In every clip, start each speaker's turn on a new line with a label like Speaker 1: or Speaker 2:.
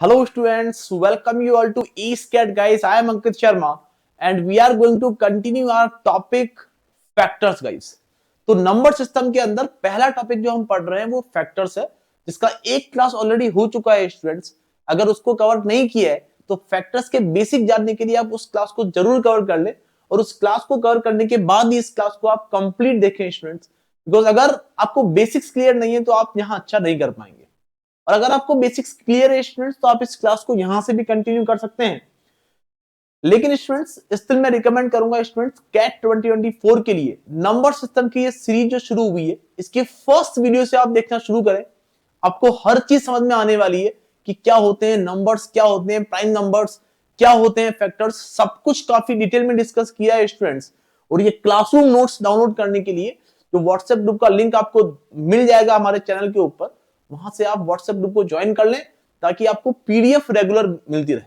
Speaker 1: Hello students, welcome you all to ESCAT guys. I am Ankit Sharma and we are going to continue our topic factors guys. तो number system के अंदर पहला topic जो हम पढ़ रहे हैं वो फैक्टर्स है, जिसका एक क्लास ऑलरेडी हो चुका है स्टूडेंट्स। अगर उसको कवर नहीं किया है तो फैक्टर्स के बेसिक जानने के लिए आप उस क्लास को जरूर कवर कर ले और उस क्लास को कवर करने के बाद ही इस क्लास को आप कंप्लीट देखें स्टूडेंट्स, बिकॉज अगर आपको बेसिक्स क्लियर नहीं है तो आप यहाँ अच्छा नहीं कर पाएंगे। और अगर आपको बेसिक्स क्लियर है स्टूडेंट्स तो आप इस क्लास को यहां से भी कंटिन्यू कर सकते हैं। लेकिन स्टूडेंट्स स्टिल मैं रिकमेंड करूंगा स्टूडेंट्स कैट 2024 के लिए नंबर सिस्टम की ये सीरीज जो शुरू हुई है इसके फर्स्ट वीडियो से आप देखना शुरू करें। आपको हर चीज समझ में आने वाली है कि क्या होते हैं नंबर्स, क्या होते हैं प्राइम नंबर्स, क्या होते हैं फैक्टर्स, सब कुछ काफी डिटेल में डिस्कस किया है स्टूडेंट्स। और ये क्लासरूम नोट्स डाउनलोड करने के लिए जो व्हाट्सएप ग्रुप का लिंक आपको मिल जाएगा हमारे चैनल के ऊपर, वहां से आप व्हाट्सएप ग्रुप को ज्वाइन कर लें ताकि आपको पीडीएफ रेगुलर मिलती रहे।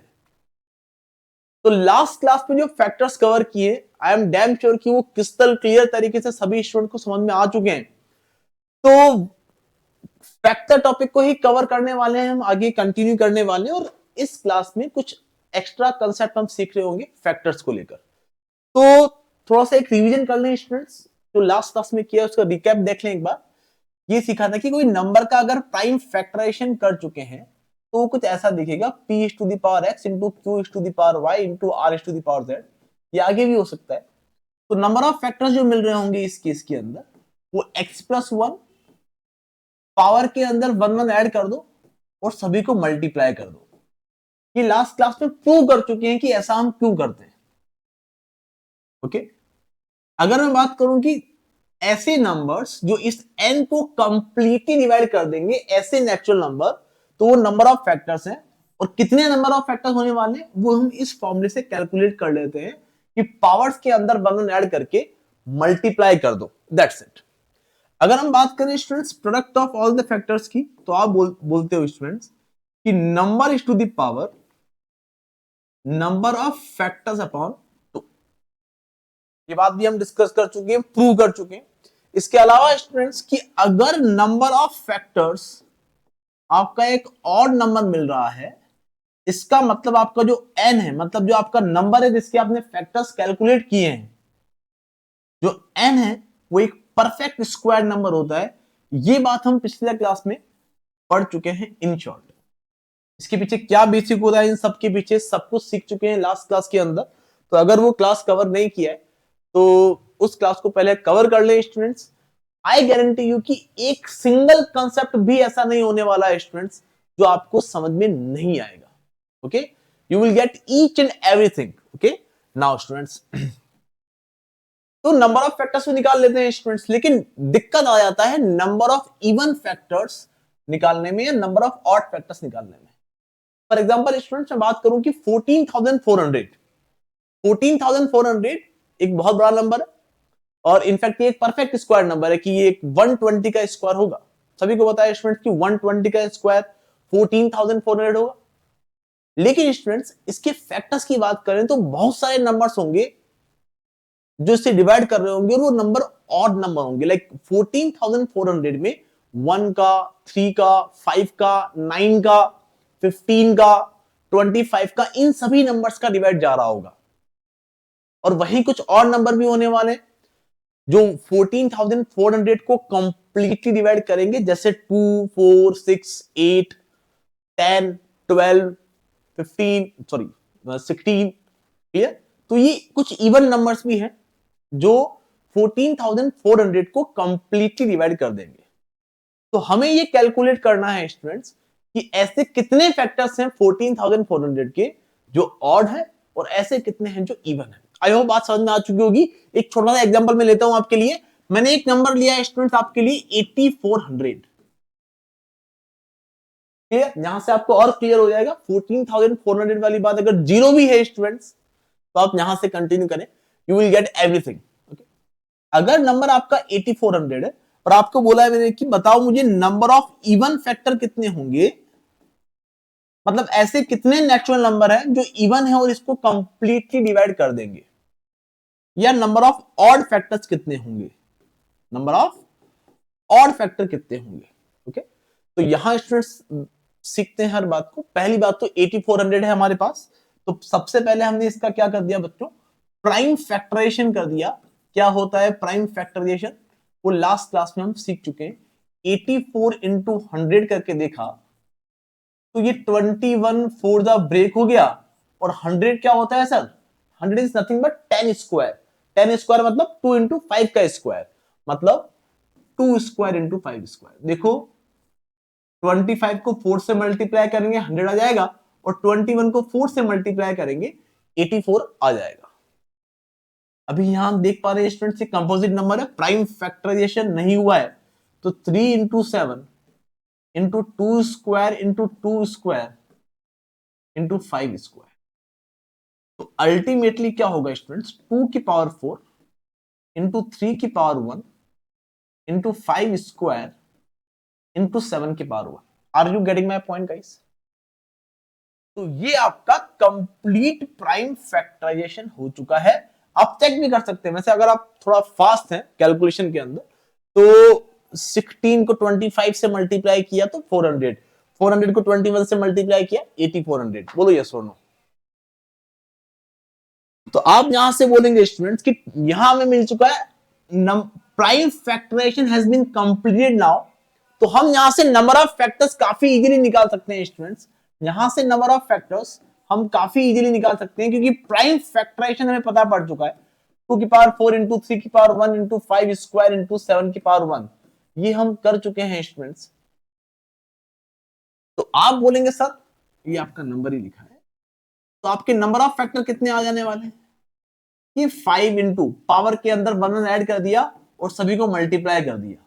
Speaker 1: तो लास्ट क्लास में जो फैक्टर्स कवर किए आई एम डैम श्योर कि वो क्रिस्टल क्लियर तरीके से सभी स्टूडेंट को समझ में आ चुके हैं। तो फैक्टर टॉपिक को ही कवर करने वाले हैं, हम आगे कंटिन्यू करने वाले हैं और इस क्लास में कुछ एक्स्ट्रा कंसेप्ट हम सीख रहे होंगे फैक्टर्स को लेकर। तो थोड़ा सा एक रिवीजन कर लें स्टूडेंट्स, जो लास्ट क्लास में किया उसका रिकैप देख लें एक बार। ये सीखा था कि कोई नंबर का अगर प्राइम फैक्टराइजेशन कर चुके हैं तो वो कुछ ऐसा दिखेगा p⁻x into q⁻y into r⁻z। ये आगे भी हो सकता है। तो नंबर ऑफ फैक्टर्स जो मिल रहे होंगे इस केस के अंदर वो x+1 पावर के अंदर 1 1 ऐड कर दो और सभी को मल्टीप्लाई कर दो। ये लास्ट क्लास में प्रूव कर चुके हैं कि ऐसा हम क्यों करते हैं। ओके, अगर मैं बात करूं कि ऐसे नंबर्स जो इस n को कंप्लीटली डिवाइड कर देंगे ऐसे नेचुरल नंबर, तो वो नंबर ऑफ फैक्टर्स हैं। और कितने नंबर ऑफ फैक्टर्स होने वाले हैं वो हम इस फॉर्मूले से कैलकुलेट कर लेते हैं कि पावर्स के अंदर 1 1 ऐड करके मल्टीप्लाई कर दो, दैट्स इट। अगर हम बात करें students product of all the factors की, तो आप बोलते हो स्टूडेंट्स कि number is to the power number of factors upon 2। ये बात भी हम डिस्कस कर चुके हैं, प्रूव कर चुके हैं। इसके अलावा स्टूडेंट्स कि अगर नंबर ऑफ फैक्टर्स आपका एक ऑड नंबर मिल रहा है, इसका मतलब आपका जो n है, मतलब जो आपका नंबर है जिसके आपने फैक्टर्स कैलकुलेट किए हैं, जो n है वो एक परफेक्ट स्क्वायर नंबर होता है। ये बात हम पिछले क्लास में पढ़ चुके हैं इन शॉर्ट। इसके पीछे क्या बेसिक होता है इन सब के पीछे सब कुछ सीख चुके हैं लास्ट क्लास के अंदर। तो अगर वो क्लास कवर नहीं किया है तो उस क्लास को पहले कवर कर ले स्टूडेंट्स। आई गारंटी यू कि एक सिंगल कंसेप्ट भी ऐसा नहीं होने वाला है स्टूडेंट्स जो आपको समझ में नहीं आएगा। Okay, you will get each and everything. Okay, now students तो नंबर ऑफ फैक्टर्स को निकाल लेते हैं स्टूडेंट्स, लेकिन दिक्कत आ जाता है नंबर ऑफ इवन फैक्टर्स निकालने में या नंबर ऑफ ऑड फैक्टर्स निकालने में। फॉर एग्जांपल स्टूडेंट्स मैं बात करूं कि 14,400 एक बहुत बड़ा नंबर है और इनफैक्ट ये एक परफेक्ट स्क्वायर नंबर है कि ये एक 120 का स्क्वायर होगा। सभी को पता है स्टूडेंट्स कि 120 का स्क्वायर 14,400 होगा। लेकिन स्टूडेंट्स इसके फैक्टर्स की बात करें तो बहुत सारे नंबर्स होंगे जो इसे डिवाइड कर रहे होंगे और वो नंबर ऑड नंबर होंगे। लाइक 14,400 में 1 का, 3 का, 5 का, 9 का, 15 का, 25 का, इन सभी नंबर्स का डिवाइड जा रहा होगा। और वहीं कुछ और नंबर भी होने वाले जो 14,400 को कंप्लीटली डिवाइड करेंगे, जैसे 2, 4, 6, 8, 10, 12, 15, सॉरी 16। क्लियर? तो ये कुछ इवन नंबर्स भी हैं जो 14,400 को कंप्लीटली डिवाइड कर देंगे। तो हमें ये कैलकुलेट करना है स्टूडेंट्स कि ऐसे कितने फैक्टर्स हैं 14,400 के जो ऑड है और ऐसे कितने हैं जो इवन है। आई होप बात समझ में आ चुकी होगी। एक छोटा सा एग्जांपल मैं लेता हूं आपके लिए। मैंने एक नंबर लिया है स्टूडेंट्स आपके लिए 8400। क्लियर? यहां से आपको और क्लियर हो जाएगा 14,400 वाली बात अगर जीरो भी है स्टूडेंट्स तो आप यहां से कंटिन्यू करें, यू विल गेट एवरीथिंग। अगर नंबर आपका 8400 है और आपको बोला है मैंने कि बताओ मुझे नंबर ऑफ इवन फैक्टर कितने होंगे, मतलब ऐसे कितने नेचुरल नंबर हैं जो इवन है और इसको कंप्लीटली डिवाइड कर देंगे, या नंबर ऑफ ऑड फैक्टर्स कितने होंगे, नंबर ऑफ ऑड फैक्टर कितने होंगे। ओके, तो यहां स्टूडेंट्स सीखते हैं हर बात को। पहली बात तो 8400 है हमारे पास, तो सबसे पहले हमने इसका क्या कर दिया बच्चों, प्राइम फैक्टराइजेशन कर दिया। क्या होता है प्राइम फैक्टराइजेशन, वो लास्ट क्लास में हम सीख चुके हैं। 84 इंटू 100 करके देखा तो ये 21 फोर द ब्रेक हो गया, और 100 क्या होता है sir, 100 is nothing but 10 square. 10 square मतलब 2 इंटू 5 का स्क्वायर, मतलब 2 स्क्वायर इंटू 5 स्क्वायर। देखो 25 को 4 से मल्टीप्लाई करेंगे 100 आ जाएगा, और 21 को 4 से मल्टीप्लाई करेंगे 84 आ जाएगा। अभी यहां हम देख पा रहे हैं स्टूडेंट्स, कंपोजिट नंबर है, प्राइम फैक्टराइजेशन नहीं हुआ है, तो 3 into 7 into 2 square into 2 square into 5 square. तो अल्टीमेटली क्या होगा स्टूडेंट्स, 2 की पावर 4 इंटू 3 की पावर 1 इंटू 5 स्क्वायर इंटू 7 की power 1। Are you getting my point guys? तो ये आपका कंप्लीट प्राइम फैक्टराइजेशन हो चुका है। आप चेक भी कर सकते हैं, वैसे अगर आप थोड़ा फास्ट हैं कैलकुलेशन के अंदर, तो 16 को 25 से मल्टीप्लाई किया तो 400, 400 को 21 से मल्टीप्लाई किया 8400। बोलो यस और नो। तो आप यहां से बोलेंगे स्टूडेंट्स कि यहां हमें मिल चुका है prime factorisation has been completed now. तो हम यहां से नंबर ऑफ फैक्टर्स काफी इजीली निकाल सकते हैं स्टूडेंट्स। यहां से नंबर ऑफ फैक्टर्स हम काफी इजीली निकाल सकते हैं, क्योंकि प्राइम फैक्टराइजेशन हमें पता पड़ चुका है। 2 की पावर 4 इंटू 3 की पावर 1 इंटू 5 स्क्वायर इंटू 7 की पावर 1, ये हम कर चुके हैं स्टूडेंट्स। तो आप बोलेंगे सर ये आपका नंबर ही लिखा है, तो आपके नंबर ऑफ फैक्टर कितने आ जाने वाले हैं? ये 5 इंटू पावर के अंदर 1 ऐड कर दिया और सभी को मल्टीप्लाई कर दिया।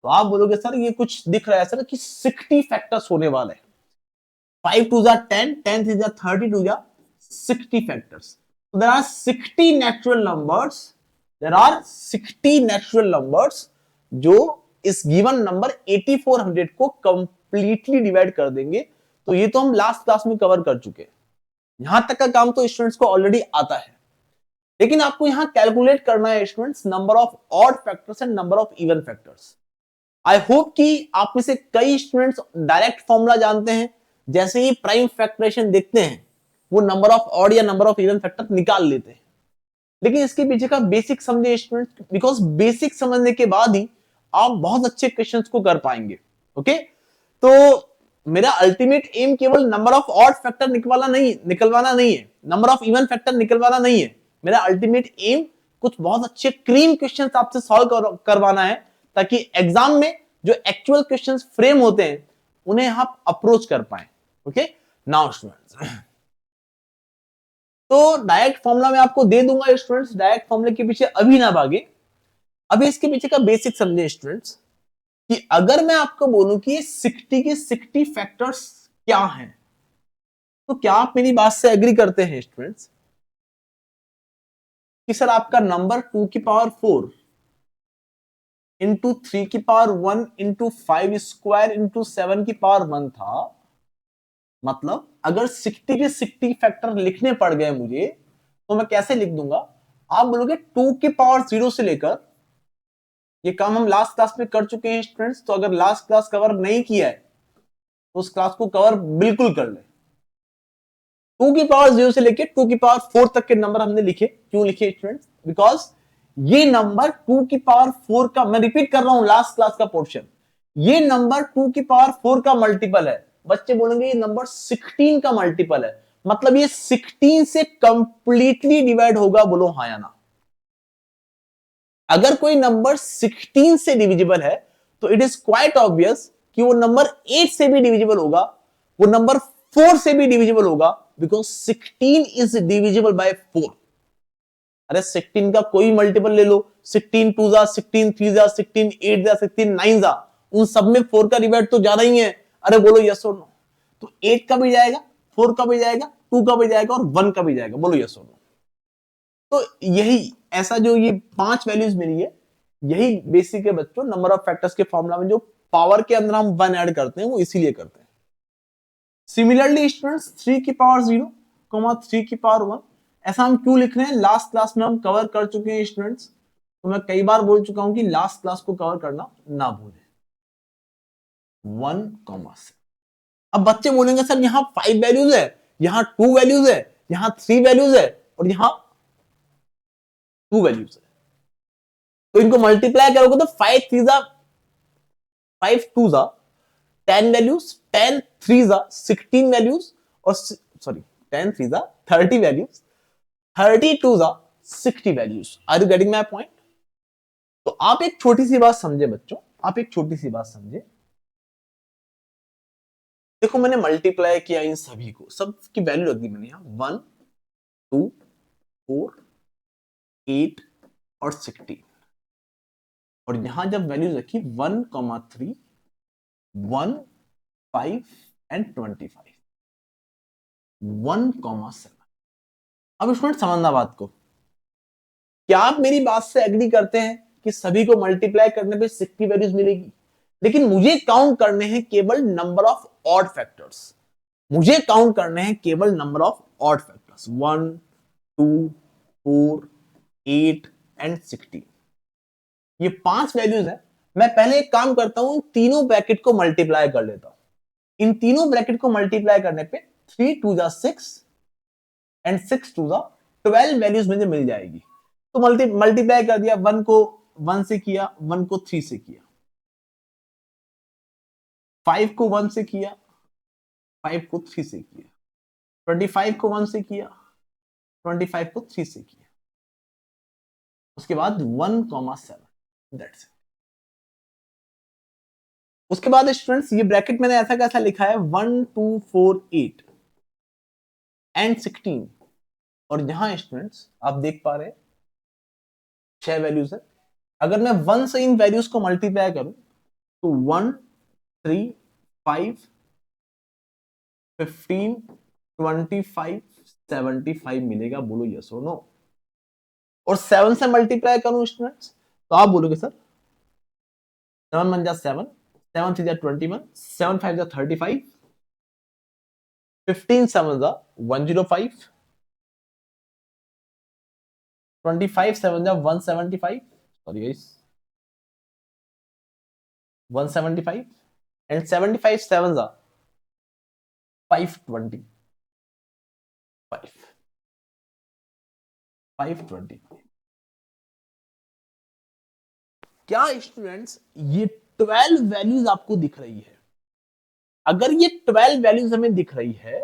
Speaker 1: तो आप बोलोगे सर ये कुछ दिख रहा है सर कि 60 फैक्टर्स होने वाले हैं। 5 टू जा 10, 10 थ्री जा 30 टू जा 60 factors. So there are 60 natural numbers, there are 60 natural numbers जो इस गिवन नंबर 8400 को कंप्लीटली डिवाइड कर देंगे। तो ये तो हम लास्ट क्लास में कवर कर चुके हैं। यहां तक का काम तो स्टूडेंट्स को ऑलरेडी आता है, लेकिन आपको यहां कैलकुलेट करना है students number of odd factors and number of even factors. I hope कि आप में से कई स्टूडेंट्स डायरेक्ट फॉर्मूला जानते हैं, जैसे ही प्राइम फैक्टराइजेशन देखते हैं वो नंबर ऑफ ऑड या नंबर ऑफ इवन फैक्टर निकाल लेते हैं। लेकिन इसके पीछे का बेसिक समझे स्टूडेंट्स, बिकॉज बेसिक समझने के बाद ही आप बहुत अच्छे क्वेश्चंस को कर पाएंगे। ओके, तो मेरा अल्टीमेट एम केवल नंबर ऑफ ऑड फैक्टर निकलवाना नहीं है, नंबर ऑफ इवन फैक्टर निकलवाना नहीं है। मेरा अल्टीमेट एम कुछ बहुत अच्छे क्रीम क्वेश्चंस आपसे सॉल्व करवाना है, ताकि एग्जाम में जो एक्चुअल क्वेश्चंस फ्रेम होते हैं उन्हें आप अप्रोच कर पाए। ओके, नाउ स्टूडेंट्स, तो डायरेक्ट फॉर्मूला मैं आपको दे दूंगा स्टूडेंट्स, डायरेक्ट फॉर्मूले के पीछे अभी ना भागे, अभी इसके पीछे का बेसिक समझे स्टूडेंट्स, कि अगर मैं आपको बोलूं कि ये 60 के 60 फैक्टर्स क्या हैं, तो क्या आप मेरी बात से एग्री करते हैं स्टूडेंट्स कि सर आपका नंबर 2 की पावर 4 इंटू 3 की पावर 1 इंटू 5 स्क्वायर इंटू 7 की पावर 1 था। मतलब अगर 60 के 60 फैक्टर लिखने पड़ गए मुझे, तो मैं कैसे लिख दूंगा? आप बोलोगे 2 की पावर 0 से लेकर, ये काम हम लास्ट क्लास में कर चुके हैं स्टूडेंट्स, तो अगर लास्ट क्लास कवर नहीं किया है तो उस क्लास को कवर बिल्कुल कर ले। 2 की पावर 0 से लेकर 2 की पावर 4 तक के नंबर हमने लिखे। क्यों लिखे स्टूडेंट्स? बिकॉज ये नंबर 2 की पावर 4 का, मैं रिपीट कर रहा हूं लास्ट क्लास का पोर्शन, ये नंबर 2 की पावर 4 का मल्टीपल है। बच्चे बोलेंगे ये नंबर 16 का मल्टीपल है, मतलब ये 16 से कंप्लीटली डिवाइड होगा। बोलो हाँ या ना। अगर कोई नंबर 16 से डिविजिबल है तो इट इज क्वाइट ऑब्वियस कि वो नंबर 8 से भी डिविजिबल होगा, वो नंबर 4 से भी डिविजिबल होगा, बिकॉज 16 इज डिविजिबल बाय 4। अरे 16 का कोई मल्टीपल ले लो, 16 टू जा 16 3 जा 16 8 जा 16 9 जा, उन सब में 4 का डिवाइड तो ज्यादा ही है। अरे बोलो यस और नो। तो 8 का भी जाएगा, 4 का भी जाएगा, 2 का भी जाएगा और 1 का भी जाएगा। बोलो यस और नो। तो यही ऐसा जो ये 5 वैल्यूज मिली है, यही बेसिक है बच्चों नंबर ऑफ फैक्टर्स के फॉर्मूला में। जो पावर के अंदर हम 1 ऐड करते हैं वो इसीलिए करते हैं। सिमिलरली स्टूडेंट्स 3 की पावर 0, 3 की पावर 1, ऐसा हम क्यों लिख रहे हैं? लास्ट क्लास में हम कवर कर चुके हैं स्टूडेंट्स, तो मैं कई बार बोल चुका हूं कि लास्ट क्लास को कवर करना ना भूलें। 1, 7। अब बच्चे बोलेंगे सर यहां 5 वैल्यूज है, यहां 2 वैल्यूज है, यहां 3 वैल्यूज है और यहां 2 वैल्यूज है, तो इनको मल्टीप्लाई करोगे तो 5 3 जा 5 2 जा 10 वैल्यूज, 10 3 जा 16 वैल्यूज और सॉरी 10 3 जा 30 वैल्यूज, 32 जा 60 values. Are you getting my point? तो आप एक छोटी सी बात समझे बच्चों, आप एक छोटी सी बात समझे। देखो मैंने मल्टीप्लाई किया इन सभी को, सब की वैल्यू रख दी मैंने यहां 1 2 4 8 और 16 और यहां जब वैल्यूज रखी 1 3 1 5 एंड 25 1 7। अब स्टूडेंट समझना बात को, क्या आप मेरी बात से एग्री करते हैं कि सभी को मल्टीप्लाई करने पे 60 वैल्यूज मिलेगी, लेकिन मुझे काउंट करने हैं केवल नंबर ऑफ ऑड फैक्टर्स, मुझे काउंट करने हैं केवल number of odd factors 1 2 4 8 and 16। ये 5 वैल्यूज है। मैं पहले एक काम करता हूं, तीनों ब्रैकेट को मल्टीप्लाई कर लेता हूं। इन तीनों ब्रैकेट को मल्टीप्लाई करने पे 3 2 जा 6 एंड 6 2 जा 12 वैल्यूज मुझे मिल जाएगी। तो मल्टीप्लाई कर दिया, 1 को 1 से किया, 1 को 3 से किया, 5 को 1 से किया, 5 को 3 से किया, 25 को 1 से किया, 25 को 3 से किया, उसके बाद 1,7। That's it. उसके बाद स्टूडेंट्स ये ब्रैकेट मैंने ऐसा कैसा लिखा है 1 2 4 8 एंड 16 और यहां स्टूडेंट्स आप देख पा रहे हैं 6 वैल्यूज है। अगर मैं 1 से इन वैल्यूज को मल्टीप्लाई करूं तो 1 3 5 15 25 75 मिलेगा। बोलो यस और नो। और 7 से मल्टीप्लाई करूं स्टूडेंट्स तो आप बोलोगे सर 7 1 जा 7 7 3 जा 21 7 5 जा 35 15 7 जा 105 25 7 जा 175 सॉरी गाइस 175 एंड 75 7 जा 520 520। क्या स्टूडेंट्स ये 12 वैल्यूज आपको दिख रही है? अगर ये 12 वैल्यूज हमें दिख रही है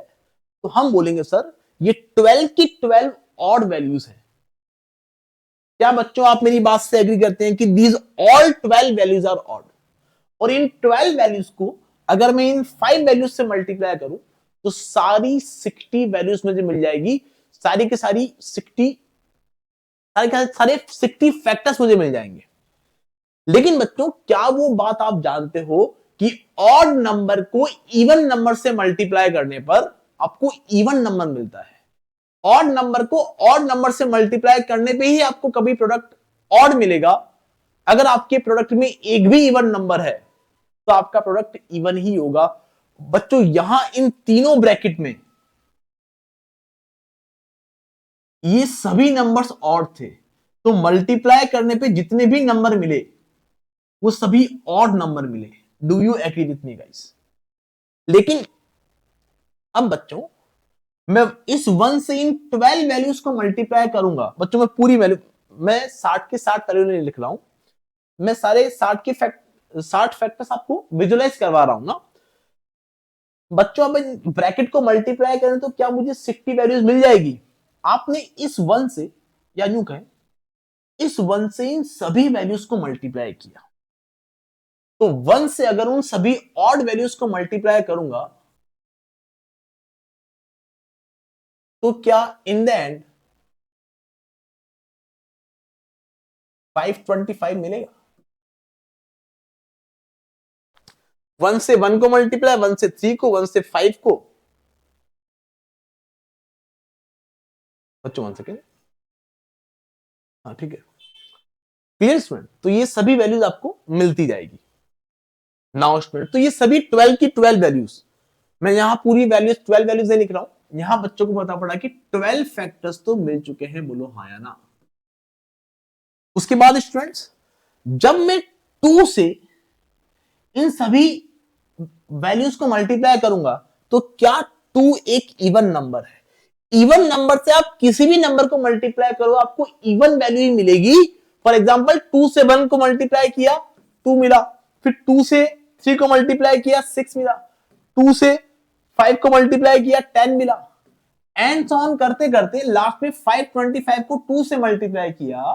Speaker 1: तो हम बोलेंगे सर ये 12 की 12 ऑड वैल्यूज है। क्या बच्चों आप मेरी बात से एग्री करते हैं कि these all 12 values are odd? और इन 12 वैल्यूज को अगर मैं इन 5 वैल्यूज से मल्टीप्लाई करूं तो सारी 60 वैल्यूज मुझे मिल जाएगी। सारी के सारी 60 सारे 60 फैक्टर्स मुझे मिल जाएंगे। लेकिन बच्चों क्या वो बात आप जानते हो कि ऑड नंबर को इवन नंबर से मल्टीप्लाई करने पर आपको इवन नंबर मिलता है। ऑड नंबर को ऑड नंबर से मल्टीप्लाई करने पे ही आपको कभी प्रोडक्ट ऑड मिलेगा। अगर आपके प्रोडक्ट में एक भी इवन नंबर है तो आपका प्रोडक्ट इवन ही होगा। बच्चों यहां इन तीनों ब्रैकेट में ये सभी नंबर्स ऑड थे, तो मल्टीप्लाई करने पे जितने भी नंबर मिले वो सभी ऑड नंबर मिले। Do you agree with me guys? लेकिन अब बच्चों मैं इस 1 से इन 12 वैल्यूज को मल्टीप्लाई करूंगा। बच्चों मैं पूरी वैल्यू, मैं 60 के 60 वैल्यू नहीं लिख रहा हूं, मैं सारे 60 फैक्टर्स आपको विजुअलाइज करवा रहा हूं ना। बच्चों अब ब्रैकेट को मल्टीप्लाई करें तो क्या मुझे 60 वैल्यूज मिल जाएगी? आपने इस 1 से या यूं कहें इस 1 से इन सभी वैल्यूज को मल्टीप्लाई किया, तो 1 से अगर उन सभी ऑड वैल्यूज को मल्टीप्लाई करूंगा तो क्या इन द एंड 525 मिलेगा? 1 से 1 को मल्टीप्लाई, 1 से 3 को, 1 से 5 को। बच्चों 1 सेकेंड, हाँ ठीक है क्लियर स्टूडेंट। तो ये सभी वैल्यूज आपको मिलती जाएगी। नाउ स्टूडेंट तो ये सभी 12 की 12 वैल्यूज, मैं यहां पूरी वैल्यूज 12 वैल्यूज नहीं लिख रहा हूं, यहां बच्चों को पता पड़ा कि 12 फैक्टर्स तो मिल चुके हैं। बोलो हाँ या ना। उसके बाद स्टूडेंट्स जब मैं 2 से इन सभी वैल्यूज को मल्टीप्लाई करूंगा तो क्या 2 एक इवन नंबर है? इवन नंबर से आप किसी भी नंबर को मल्टीप्लाई करो आपको इवन वैल्यू ही मिलेगी। फॉर एग्जांपल 2 से 1 को मल्टीप्लाई किया 2 मिला, फिर 2 से 3 को मल्टीप्लाई किया 6 मिला, 2 से 5 को मल्टीप्लाई किया 10 मिला, एंड सो ऑन करते करते लास्ट में 525 को 2 से मल्टीप्लाई किया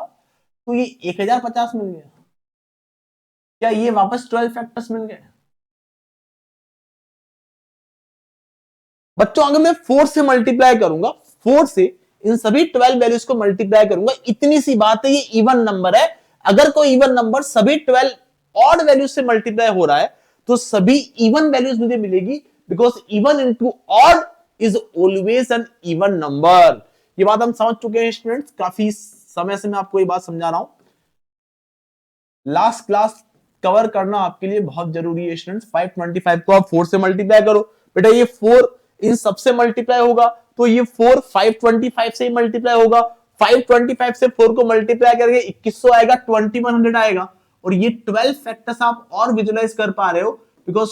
Speaker 1: तो ये 1050 मिल गया। क्या ये वापस 12 फैक्टर्स मिल गए? बच्चों अगर मैं 4 से मल्टीप्लाई करूंगा, 4 से इन सभी 12 वैल्यूज को मल्टीप्लाई करूंगा, इतनी सी बात है, ये इवन नंबर है। अगर कोई इवन नंबर सभी 12 ऑड वैल्यूज से मल्टीप्लाई हो रहा है तो सभी इवन वैल्यूज मुझे मिलेगी, because even into odd is always an even number. ये बात हम समझ चुके हैं स्टूडेंट्स, काफी समय से मैं आपको ये बात समझा रहा हूं। लास्ट क्लास कवर करना आपके लिए बहुत जरूरी है स्टूडेंट्स। 525 को आप 4 से मल्टीप्लाई करो, बेटा ये 4 इन सबसे मल्टीप्लाई होगा तो ये 4 525 से ही मल्टीप्लाई होगा। 525 से 4 को मल्टीप्लाई करके 2100 आएगा, 2100 आएगा। और ये 12 फैक्टर्स आप और विजुलाइज कर पा रहे हो, बिकॉज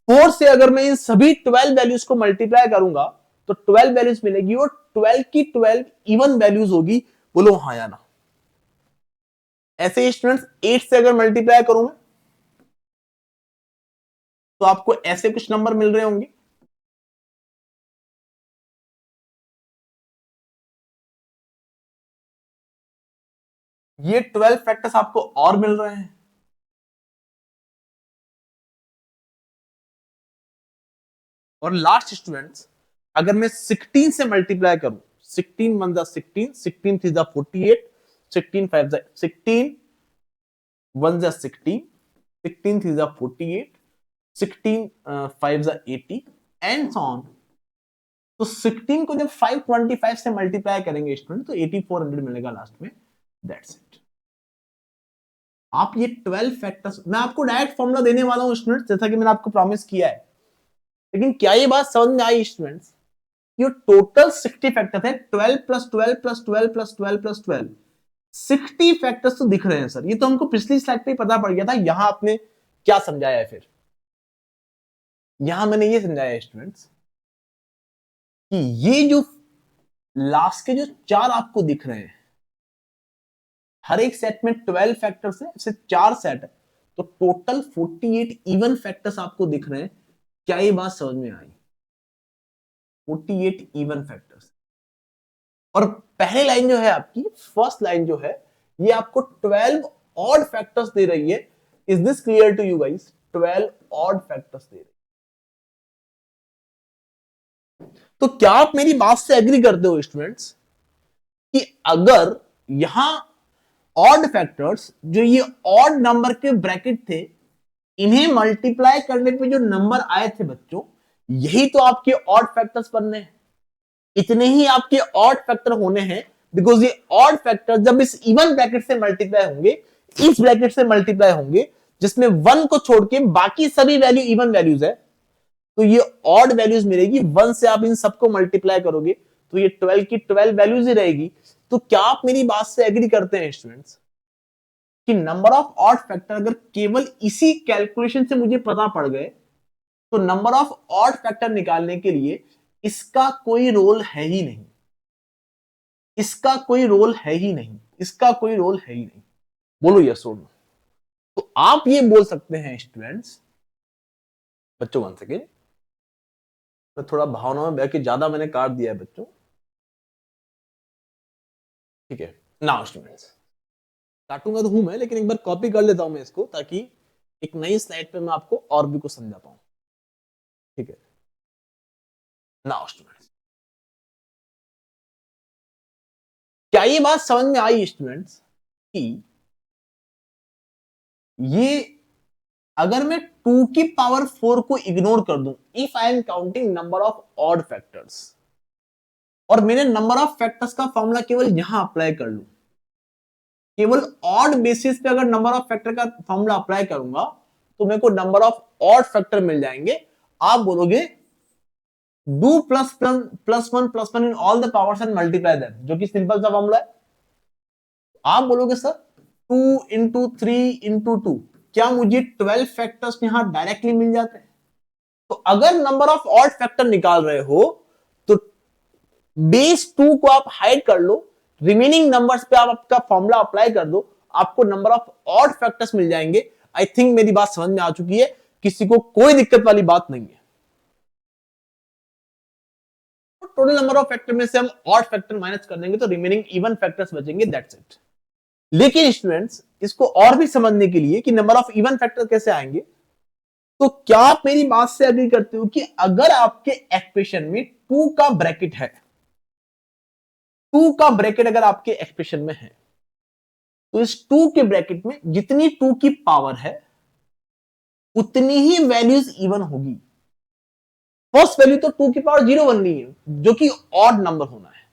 Speaker 1: 4 से अगर मैं इन सभी 12 वैल्यूज को मल्टीप्लाई करूंगा तो 12 वैल्यूज मिलेगी और 12 की 12 इवन वैल्यूज होगी। बोलो हाँ या ना? ऐसे ही स्टूडेंट्स 8 से अगर मल्टीप्लाई करूंगा तो आपको ऐसे कुछ नंबर मिल रहे होंगे। ये 12 फैक्टर्स आपको और मिल रहे हैं। और लास्ट स्टूडेंट्स अगर मैं 16 से मल्टीप्लाई करूं, 16 1 16, 16 3 48, 16 5 16, 1 16, 16 3 48, 16 5 80 एंड सो ऑन। तो 16 को जब 525 से मल्टीप्लाई करेंगे स्टूडेंट तो 8400 मिलेगा लास्ट में। That's it. आप ये 12 फैक्टर्स, मैं आपको डायरेक्ट फॉर्मूला देने वाला हूं स्टूडेंट्स, जैसा कि मैंने आपको प्रॉमिस किया है। लेकिन क्या ये बात समझ में आई स्टूडेंट्स? ये टोटल 60 फैक्टर्स है, 12 plus 12 plus 12 plus 12 plus 12, 60 factors तो दिख रहे हैं सर। ये तो हमको पिछली स्लाइड पे पता पड़ गया था। यहां आपने क्या समझाया है? फिर यहां मैंने ये समझाया स्टूडेंट्स कि ये जो लास्ट के जो 4 आपको दिख रहे हैं, हर एक सेट में 12 फैक्टर्स है, ऐसे 4 सेट है, तो टोटल 48 इवन फैक्टर्स आपको दिख रहे हैं। क्या ये बात समझ में आई? 48 इवन फैक्टर्स। और पहली लाइन जो है आपकी, फर्स्ट लाइन जो है, ये आपको 12 ऑड फैक्टर्स दे रही है। Is this clear to you guys? 12 odd factors दे रही है। तो क्या आप मेरी बात से एग्री करते हो स्टूडेंट्स कि अगर यहां ऑड फैक्टर्स, जो ये ऑड नंबर के ब्रैकेट थे, इन्हें मल्टीप्लाई करने पे जो नंबर आए थे बच्चों, यही तो आपके ऑड फैक्टर्स बनने हैं। इतने ही आपके ऑड फैक्टर होने हैं, बिकॉज ये ऑड फैक्टर जब इस इवन ब्रैकेट से मल्टीप्लाई होंगे, इस ब्रैकेट से मल्टीप्लाई होंगे, जिसमें 1 को छोड़ के बाकी सभी वैल्यू इवन वैल्यूज है, तो ये ऑड वैल्यूज मिलेगी। 1 से आप इन सबको मल्टीप्लाई करोगे तो ये 12 की 12 वैल्यूज ही रहेगी। तो क्या आप मेरी बात से एग्री करते हैं स्टूडेंट्स कि नंबर ऑफ ऑड फैक्टर अगर केवल इसी कैलकुलेशन से मुझे पता पड़ गए, तो नंबर ऑफ ऑड फैक्टर निकालने के लिए इसका कोई रोल है ही नहीं, इसका कोई रोल है ही नहीं, इसका कोई रोल है ही नहीं। बोलो यस और नो? तो आप ये बोल सकते हैं स्टूडेंट्स, बच्चों 1 सेकेंड, मैं थोड़ा भावना में बह के ज्यादा मैंने काट दिया है बच्चों, ठीक है। नाउ स्टूडेंट्स, काटूंगा तो हूं मैं, लेकिन एक बार कॉपी कर लेता हूं मैं इसको, ताकि एक नई स्लाइड पे मैं आपको और भी कुछ समझा पाऊं, ठीक है। नाउ स्टूडेंट्स, क्या ये बात समझ में आई स्टूडेंट्स कि ये अगर मैं 2 की पावर 4 को इग्नोर कर दूं, if I am counting number of odd factors, और मैंने नंबर ऑफ फैक्टर्स का फॉर्मूला केवल यहां अप्लाई कर लूं, केवल ऑड बेसिस पे अगर नंबर ऑफ फैक्टर का फॉर्मूला अप्लाई करूंगा तो मेरे को नंबर ऑफ ऑड फैक्टर मिल जाएंगे। आप बोलोगे do plus one in all the powers and multiply that, जो कि सिंपल सा फॉर्मूला है। आप बोलोगे सर 2 इंटू 3 इंटू 2, क्या मुझे 12 फैक्टर्स यहां डायरेक्टली मिल जाते हैं? तो अगर नंबर ऑफ ऑड फैक्टर निकाल रहे हो तो बेस 2 को आप हाइड कर लो, रिमेनिंग नंबर्स पे आप आपका फॉर्मूला अप्लाई कर दो, आपको नंबर ऑफ ऑड फैक्टर्स मिल जाएंगे। आई थिंक मेरी बात समझ में आ चुकी है, किसी को कोई दिक्कत वाली बात नहीं है। टोटल नंबर ऑफ फैक्टर में से हम ऑड फैक्टर माइनस कर देंगे तो रिमेनिंग इवन फैक्टर्स बचेंगे, दैट्स इट। लेकिन स्टूडेंट्स, इसको और भी समझने के लिए कि नंबर ऑफ इवन फैक्टर कैसे आएंगे, तो क्या आप मेरी बात से एग्री करते हो कि अगर आपके एक्सप्रेशन में 2 का ब्रैकेट है, 2 का ब्रैकेट अगर आपके एक्सप्रेशन में है, तो इस 2 के ब्रैकेट में जितनी 2 की पावर है उतनी ही वैल्यूज इवन होगी। फर्स्ट वैल्यू तो 2 की पावर 0 बननी है, जो कि ऑड नंबर होना है।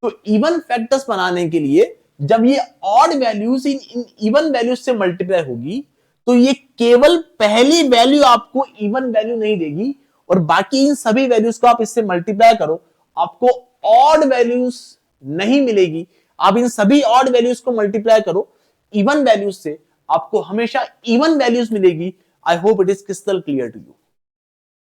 Speaker 1: तो इवन फैक्टर्स बनाने के लिए जब ये odd values in even values से मल्टीप्लाई होगी, तो ये केवल पहली वैल्यू आपको इवन वैल्यू नहीं देगी, और बाकी इन सभी वैल्यूज को आप इससे मल्टीप्लाई करो, आपको ऑड वैल्यूज नहीं मिलेगी। आप इन सभी ऑड वैल्यूज को मल्टीप्लाई करो इवन वैल्यूज से, आपको हमेशा इवन वैल्यूज मिलेगी। I hope it is crystal clear to you.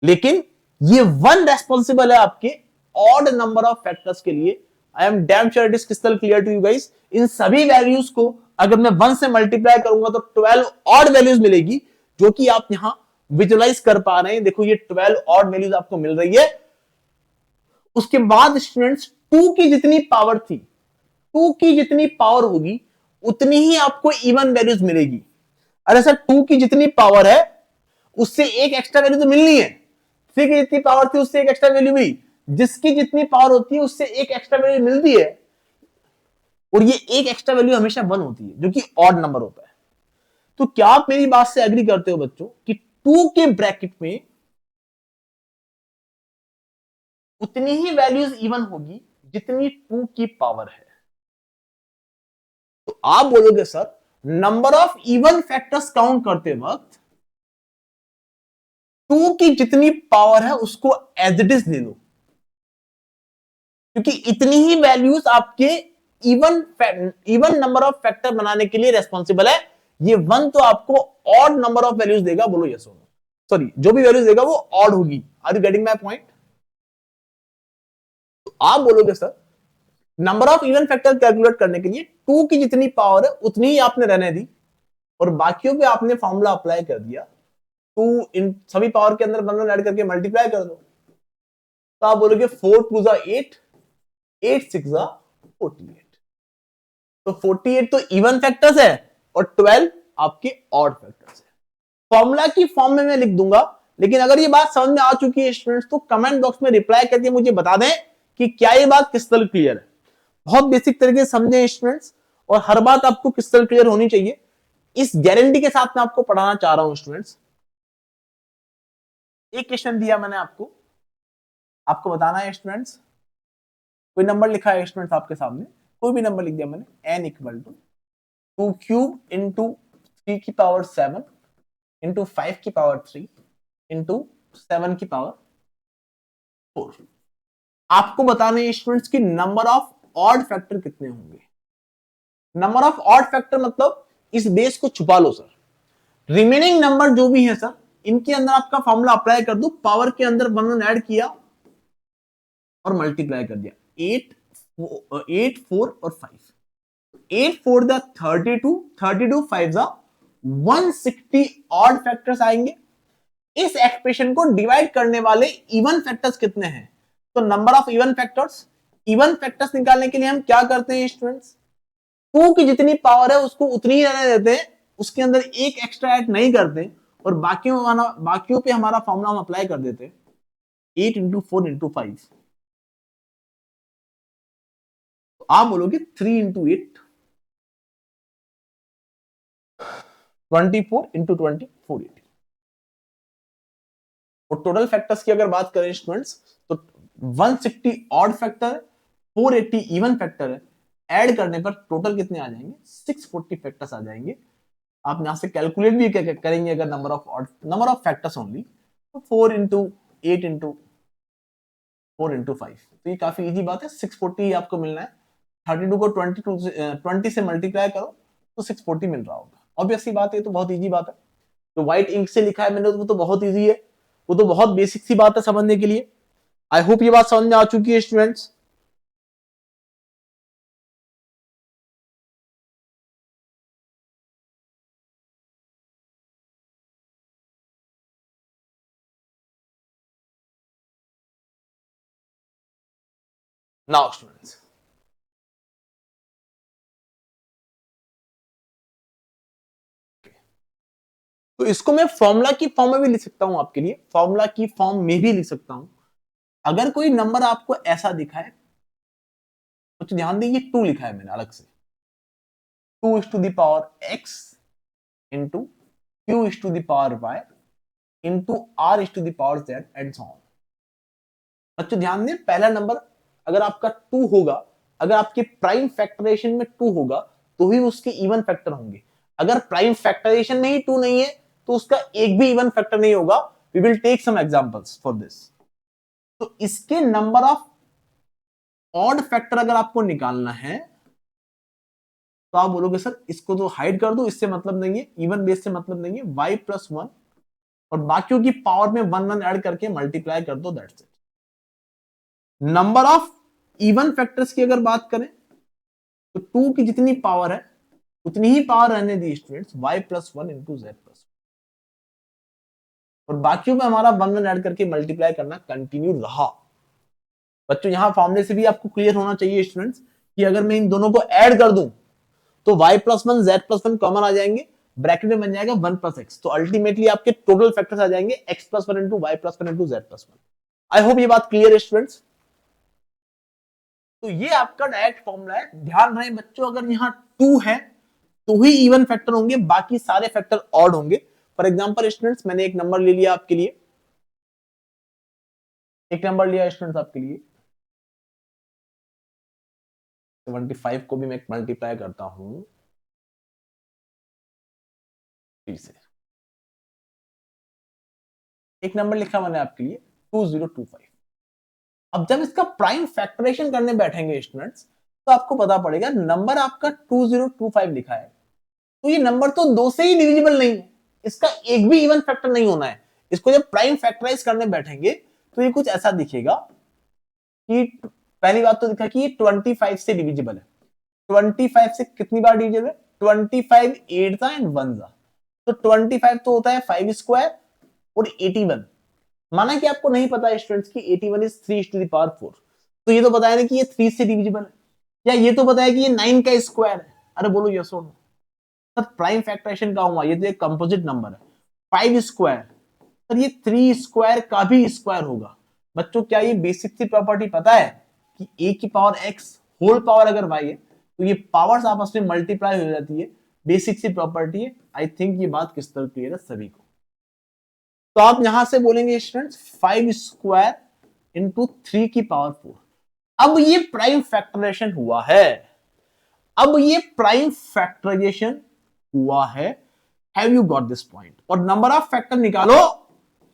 Speaker 1: लेकिन ये वन रेस्पॉन्सिबल है आपके ऑड नंबर ऑफ फैक्टर्स के लिए। I am damn sure it is crystal clear to you guys. इन सभी वैल्यूज को अगर मैं 1 से मल्टीप्लाई करूंगा तो 12 ऑड वैल्यूज मिलेगी, जो कि आप यहां विजुअलाइज कर पा रहे हैं। देखो ये 12 ऑड वैल्यूज आपको मिल रही है। उसके बाद स्टूडेंट्स 2 की जितनी पावर थी, 2 की जितनी पावर होगी उतनी ही आपको इवन वैल्यूज मिलेगी। अरे सर 2 की जितनी पावर है उससे एक एक्स्ट्रा वैल्यू तो मिलनी है। 3 की जितनी पावर थी उससे एक एक्स्ट्रा वैल्यू मिली, जिसकी जितनी पावर होती है उससे एक एक्स्ट्रा वैल्यू मिलती है, और ये एक एक्स्ट्रा वैल्यू हमेशा 1 होती है, जो कि ऑड नंबर होता है। तो क्या आप मेरी बात से एग्री करते हो बच्चों कि 2 के ब्रैकेट में उतनी ही वैल्यूज इवन होगी जितनी 2 की पावर है? तो आप बोलोगे sir number of even factors count करते वक्त 2 की जितनी पावर है उसको एज इट इज ले लो, क्योंकि इतनी ही वैल्यूज आपके इवन नंबर ऑफ फैक्टर बनाने के लिए रेस्पॉन्सिबल है। ये 1 तो आपको ऑड नंबर ऑफ वैल्यूज देगा। बोलो यस और नो। सॉरी, जो भी वैल्यूज देगा वो ऑड होगी। Are you getting my point? तो आप बोलोगे sir number of even factor calculate करने के लिए 2 की जितनी पावर है उतनी ही आपने रहने दी, और बाकियों पे आपने फॉर्मूला अप्लाई कर दिया। 2 इन सभी पावर के अंदर 1 ऐड करके मल्टीप्लाई कर दो, तो आप बोलोगे 4 2 जा 8, 8 6 जा 48। तो 48 तो इवन फैक्टर्स है और 12 आपके ऑड फैक्टर्स है। फॉर्मूला की फॉर्म में मैं लिख दूंगा, लेकिन अगर ये बात समझ में आ चुकी है स्टूडेंट्स तो कमेंट बॉक्स में रिप्लाई करके मुझे बता दें कि क्या ये बात क्रिस्टल क्लियर है। बहुत बेसिक तरीके से समझे स्टूडेंट्स, और हर बात आपको क्रिस्टल क्लियर होनी चाहिए, इस गारंटी के साथ मैं आपको पढ़ाना चाह रहा हूं स्टूडेंट्स। एक क्वेश्चन दिया मैंने आपको, आपको बताना है स्टूडेंट्स। कोई नंबर लिखा है स्टूडेंट्स आपके सामने, कोई भी नंबर लिख दिया मैंने, n equal to 2 cube into 3 की पावर 7 इंटू 5 की पावर 3 इंटू 7 की पावर 4। आपको बताने स्टूडेंट्स की नंबर ऑफ ऑड फैक्टर कितने होंगे। नंबर ऑफ ऑड फैक्टर मतलब इस बेस को छुपा लो सर, रिमेनिंग नंबर जो भी है सर इनके अंदर आपका फॉर्मूला अप्लाई कर दो, पावर के अंदर 1 ऐड किया और मल्टीप्लाई कर दिया। 8 4 और 5, 8 4 द 32, 32 5 द 160 ऑड फैक्टर्स आएंगे। इस एक्सप्रेशन को डिवाइड करने वाले इवन फैक्टर्स कितने हैं? तो number of even factors, even factors निकालने के लिए हम क्या करते हैं स्टूडेंट्स, 2 की जितनी पावर है उसको उतनी ही रहने देते हैं, उसके अंदर एक एक्स्ट्रा ऐड नहीं करते, और बाकियों पे हमारा फॉर्मूला हम अप्लाई कर देते हैं 8 इंटू 4 इंटू 5। तो आप बोलोगे 3 इंटू 8 24 इंटू 20 480। और टोटल फैक्टर्स की अगर बात करें स्टूडेंट्स तो 160 ऑड फैक्टर है, 480 इवन फैक्टर है, ऐड करने पर टोटल कितने आ जाएंगे, 640 फैक्टर्स आ जाएंगे। आप यहां से कैलकुलेट भी करेंगे अगर नंबर ऑफ फैक्टर्स ओनली, तो 4 इंटू 8 इंटू 4 इंटू 5, तो ये काफी इजी बात है, 640 आपको मिलना है। 32 को 20 से मल्टीप्लाई करो तो 640 मिल रहा होगा। ऑब्वियसली बात है, तो बहुत इजी बात है। जो व्हाइट इंक से लिखा है मैंने वो तो बहुत इजी है, वो तो बहुत बेसिक सी बात है समझने के लिए। आई होप ये बात समझ में आ चुकी है स्टूडेंट्स। नाउ स्टूडेंट्स, तो इसको मैं फॉर्मूला की फॉर्म में भी लिख सकता हूं आपके लिए, फॉर्मूला की फॉर्म में भी लिख सकता हूं। अगर कोई नंबर आपको ऐसा दिखा है तो ध्यान दीजिए 2 लिखा है मैंने अलग से, 2 is to the power x into Q is to the power Y into R is to the power Z and so on. बच्चों ध्यान दें, पहला नंबर अगर आपका 2 होगा, अगर आपके प्राइम फैक्टराइजेशन में 2 होगा तो ही उसके इवन फैक्टर होंगे। अगर प्राइम फैक्टराइजेशन में ही 2 नहीं है तो उसका एक भी इवन फैक्टर नहीं होगा। We will take some examples for this. तो इसके नंबर ऑफ ऑड फैक्टर अगर आपको निकालना है तो आप बोलोगे सर इसको तो हाइड कर दो, इससे मतलब नहीं है, इवन बेस से मतलब नहीं है, y+1 और बाकियों की पावर में 1 1 ऐड करके मल्टीप्लाई कर दो, that's it. Number of even factors की अगर बात करें तो 2 की जितनी पावर है उतनी ही पावर रहने the students, y+1 into z+1 और बाकियों में हमारा 1 1 ऐड करके मल्टीप्लाई करना कंटिन्यू रहा। बच्चों यहां फॉर्मूले से भी आपको क्लियर होना चाहिए स्टूडेंट्स कि अगर मैं इन दोनों को ऐड कर दूं तो y+1 z+1 कॉमन आ जाएंगे, ब्रैकेट में बन जाएगा 1+x, तो अल्टीमेटली आपके टोटल फैक्टर्स आ जाएंगे x+1 into y+1 into z+1। I hope ये बात क्लियर है स्टूडेंट्स। तो ये आपका डायरेक्ट फॉर्मूला है। ध्यान रहे बच्चों, अगर यहाँ 2 है तो ही इवन फैक्टर होंगे, बाकी सारे फैक्टर ऑड होंगे। फॉर एग्जांपल स्टूडेंट्स मैंने एक नंबर ले लिया आपके लिए, एक नंबर लिया स्टूडेंट्स आपके लिए 75 को भी मैं मल्टीप्लाई करता हूं 3 से। एक नंबर लिखा मैंने आपके लिए 2025। अब जब इसका प्राइम फैक्टराइजेशन करने बैठेंगे स्टूडेंट्स तो आपको पता पड़ेगा नंबर आपका 2025 लिखा है तो ये नंबर तो 2 से ही डिविजिबल नहीं है, इसका एक भी इवन फैक्टर नहीं होना है। इसको जब प्राइम फैक्टराइज करने बैठेंगे तो ये कुछ ऐसा दिखेगा कि पहली बात तो दिखा कि ये 25 से डिविजिबल है। 25 से कितनी बार डिविजिबल है? 25 8 एंड 1 तो 25 तो होता है 5 स्क्वायर और 81। माना कि आपको नहीं पता स्टूडेंट्स की 81 इज 3 to the power 4, तो ये तो बताया ना कि ये 3 से डिविजिबल है, या ये तो बताया कि ये 9 का स्क्वायर है। अरे बोलो यस और नो। सर प्राइम फैक्टराइजेशन का हुआ, ये तो एक कंपोजिट नंबर है। 5 स्क्वायर, सर ये 3 स्क्वायर का भी स्क्वायर होगा। बच्चों क्या ये बेसिक सी प्रॉपर्टी पता है कि a की पावर x होल पावर अगर y है तो ये पावर्स आपस में मल्टीप्लाई हो जाती है, बेसिक सी प्रॉपर्टी है। आई थिंक ये बात किस तरह क्लियर है सभी को। तो आप यहां से बोलेंगे स्टूडेंट्स 5 स्क्वायर इंटू 3 की पावर 4। अब ये प्राइम फैक्टराइजेशन हुआ है, अब ये प्राइम फैक्टराइजेशन हुआ है। Have you got this point? और नंबर ऑफ फैक्टर निकालो,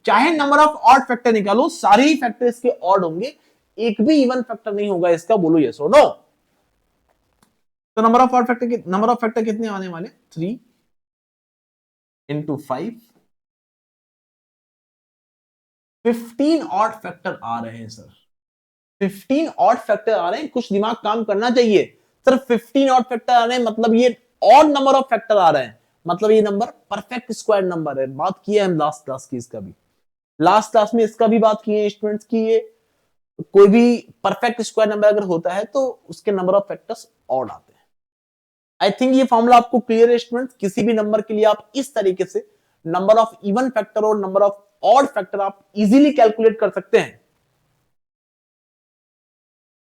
Speaker 1: चाहे नंबर ऑफ ऑड फैक्टर निकालो, सारे ही फैक्टर इसके ऑड होंगे, एक भी इवन फैक्टर नहीं होगा इसका। बोलो यस और नो। तो number of odd factor, number of factor कितने आने वाले? 3 इंटू 5, 15 ऑड फैक्टर आ रहे हैं सर। 15 ऑड फैक्टर आ रहे हैं, कुछ दिमाग काम करना चाहिए। सर 15 ऑड फैक्टर आ रहे हैं मतलब ये ऑड नंबर ऑफ फैक्टर आ रहे हैं, मतलब ये नंबर परफेक्ट स्क्वायर नंबर है। बात की है हम लास्ट क्लास की, इसका भी लास्ट क्लास में इसका भी बात की है स्टूडेंट्स की, ये कोई भी परफेक्ट स्क्वायर नंबर अगर होता है तो उसके नंबर ऑफ फैक्टर्स ऑड आते हैं। आई थिंक ये फॉर्मूला आपको क्लियर है स्टूडेंट्स। किसी भी नंबर के लिए आप इस तरीके से नंबर ऑफ इवन फैक्टर और नंबर ऑफ ऑड फैक्टर आप इजीली कैलकुलेट कर सकते हैं।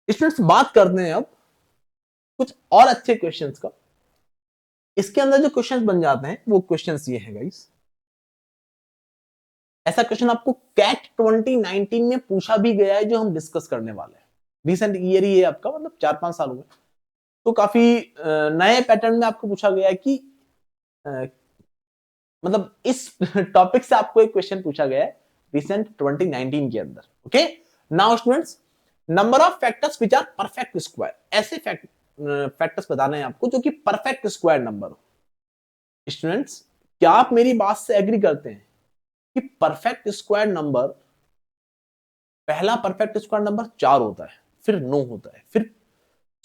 Speaker 1: स्टूडेंट्स बात करते हैं अब कुछ और अच्छे क्वेश्चंस का। इसके अंदर जो क्वेश्चंस बन जाते हैं वो क्वेश्चंस ये हैं गाइस। ऐसा क्वेश्चन आपको कैट 2019 में पूछा भी गया है जो हम डिस्कस करने वाले हैं। रिसेंट ईयर ही है आपका, मतलब 4-5 साल हुए, तो काफी नए पैटर्न में आपको पूछा गया है कि मतलब इस टॉपिक से आपको एक क्वेश्चन पूछा गया है रिसेंट 2019 के अंदर। Okay now students, number of factors which are perfect square, ऐसे फैक्टर्स बताने हैं आपको जो कि परफेक्ट स्क्वायर नंबर हो। स्टूडेंट्स, क्या आप मेरी बात से एग्री करते हैं कि परफेक्ट स्क्वायर नंबर, पहला परफेक्ट स्क्वायर नंबर 4 होता है, फिर 9 होता है, फिर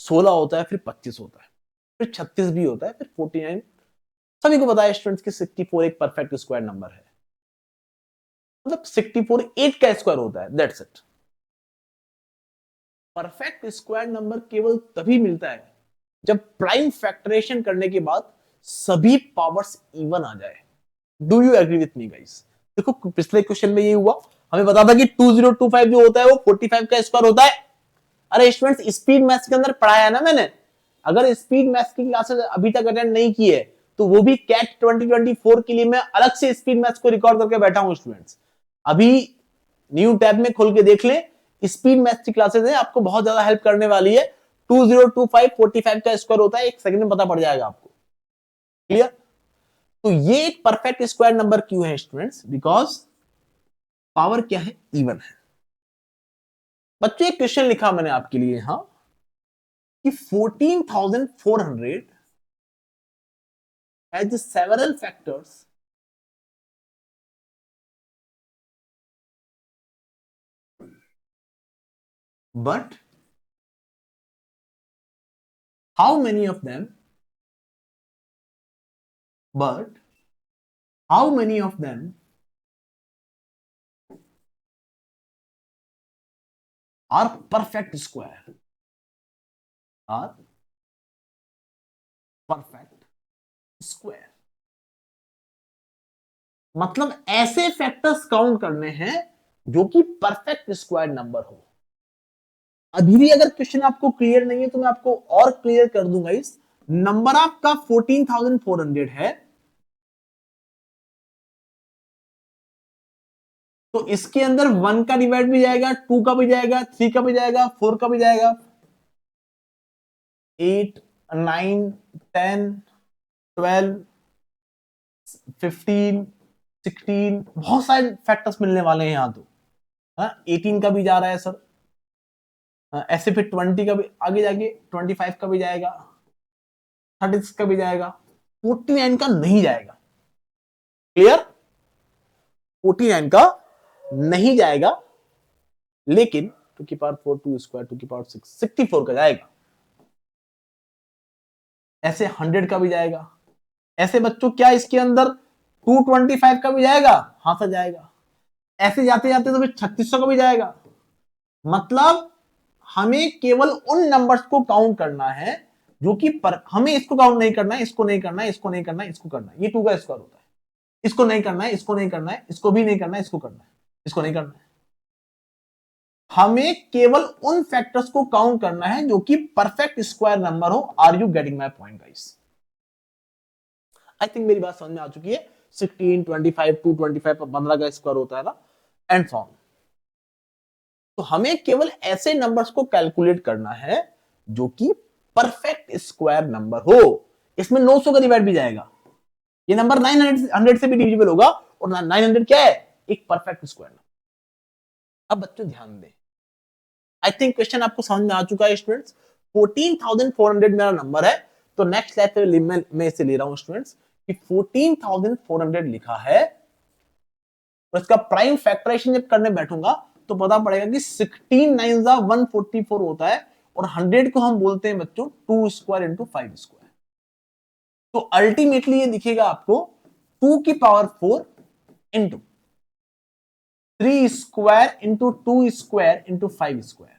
Speaker 1: 16 होता है, फिर 25 होता है, फिर 36 भी होता है, फिर 49। सभी को पता है स्टूडेंट्स कि 64 एक परफेक्ट स्क्वायर नंबर है। मतलब 64 8 का स्क्वायर होता है, that's it. Perfect square number केवल तभी मिलता है जब प्राइम फैक्टरेशन करने के बाद सभी पावर्स इवन आ जाए। Do you agree with me guys? देखो पिछले क्वेश्चन में ये हुआ, हमें पता था कि 2025 जो होता है वो 45 का स्क्वायर होता है। अरे स्टूडेंट्स, स्पीड मैथ्स के अंदर पढ़ाया ना मैंने। अगर स्पीड मैथ्स की क्लासेस अभी तक अटेंड नहीं की है तो वो भी कैट 2024 के लिए मैं अलग से स्पीड मैथ्स को रिकॉर्ड करके बैठा हूं स्टूडेंट्स। अभी न्यू टैब में खोल के देख लें, स्पीड मैथ्स की क्लासेस है, आपको बहुत ज्यादा हेल्प करने वाली है। 2025 45 का स्क्वायर होता है, एक सेकंड में पता पड़ जाएगा आपको। क्लियर? तो ये एक परफेक्ट स्क्वायर नंबर क्यों है स्टूडेंट्स? बिकॉज पावर क्या है? इवन है। बच्चों एक क्वेश्चन लिखा मैंने आपके लिए यहां कि 14,400 has several factors but how many of them but how many of them are perfect square, are perfect square? मतलब ऐसे फैक्टर्स काउंट करने हैं जो कि परफेक्ट स्क्वायर नंबर हो। अभी भी अगर क्वेश्चन आपको क्लियर नहीं है तो मैं आपको और क्लियर कर दूंगा। इस नंबर आपका 14,400 है, तो इसके अंदर 1 का डिवाइड भी जाएगा, 2 का भी जाएगा, 3 का भी जाएगा, 4 का भी जाएगा, 8 9 10 12 15 16, बहुत सारे फैक्टर्स मिलने वाले हैं यहां तो। 18 का भी जा रहा है सर, ऐसे फिर 20 का भी, आगे जाके 25 का भी जाएगा, 36 का भी जाएगा, 49 का नहीं जाएगा। क्लियर? 49 का नहीं जाएगा, लेकिन 2 की पावर 4 2 स्क्वायर 2 की पावर 6 64 का जाएगा। ऐसे 100 का भी जाएगा। ऐसे बच्चों क्या इसके अंदर 225 का भी जाएगा? हाँ सर जाएगा। ऐसे जाते जाते तो फिर 3600 का भी जाएगा। मतलब हमें केवल उन नंबर्स को काउंट करना है जो कि हमें इसको काउंट नहीं करना है, इसको नहीं करना है, इसको नहीं करना है, इसको करना है। ये 2 का स्क्वायर होता है। इसको नहीं करना है, इसको नहीं करना है, इसको भी नहीं करना है, इसको करना है, इसको नहीं करना है। हमें केवल उन फैक्टर्स को काउंट करना है जो कि परफेक्ट स्क्वायर नंबर हो। Are you getting my point guys? I think मेरी बात समझ में आ चुकी है। 16 25 225 15 का स्क्वायर होता है ना, एंड सो ऑन। तो हमें केवल ऐसे नंबर्स को कैलकुलेट करना है जो कि परफेक्ट स्क्वायर नंबर हो। इसमें 900 का डिवाइड भी जाएगा। ये नंबर 900 से भी डिविजिबल होगा, और 900 क्या है? एक परफेक्ट स्क्वायर नंबर। अब बच्चों ध्यान दें, आई थिंक क्वेश्चन आपको समझ में आ चुका है स्टूडेंट्स। 14,400 मेरा नंबर है, तो नेक्स्ट लाइफ में इसे ले रहा हूं स्टूडेंट्स कि 14,400 लिखा है, तो इसका प्राइम फैक्टराइजेशन जब करने बैठूंगा तो पता पड़ेगा कि 16 9 144 होता है, और 100 को हम बोलते हैं बच्चों 2 स्क्वायर इंटू 5 स्क्वायर। तो अल्टीमेटली ये दिखेगा आपको 2 की power 4 into 3 square into 2 square into 5 square.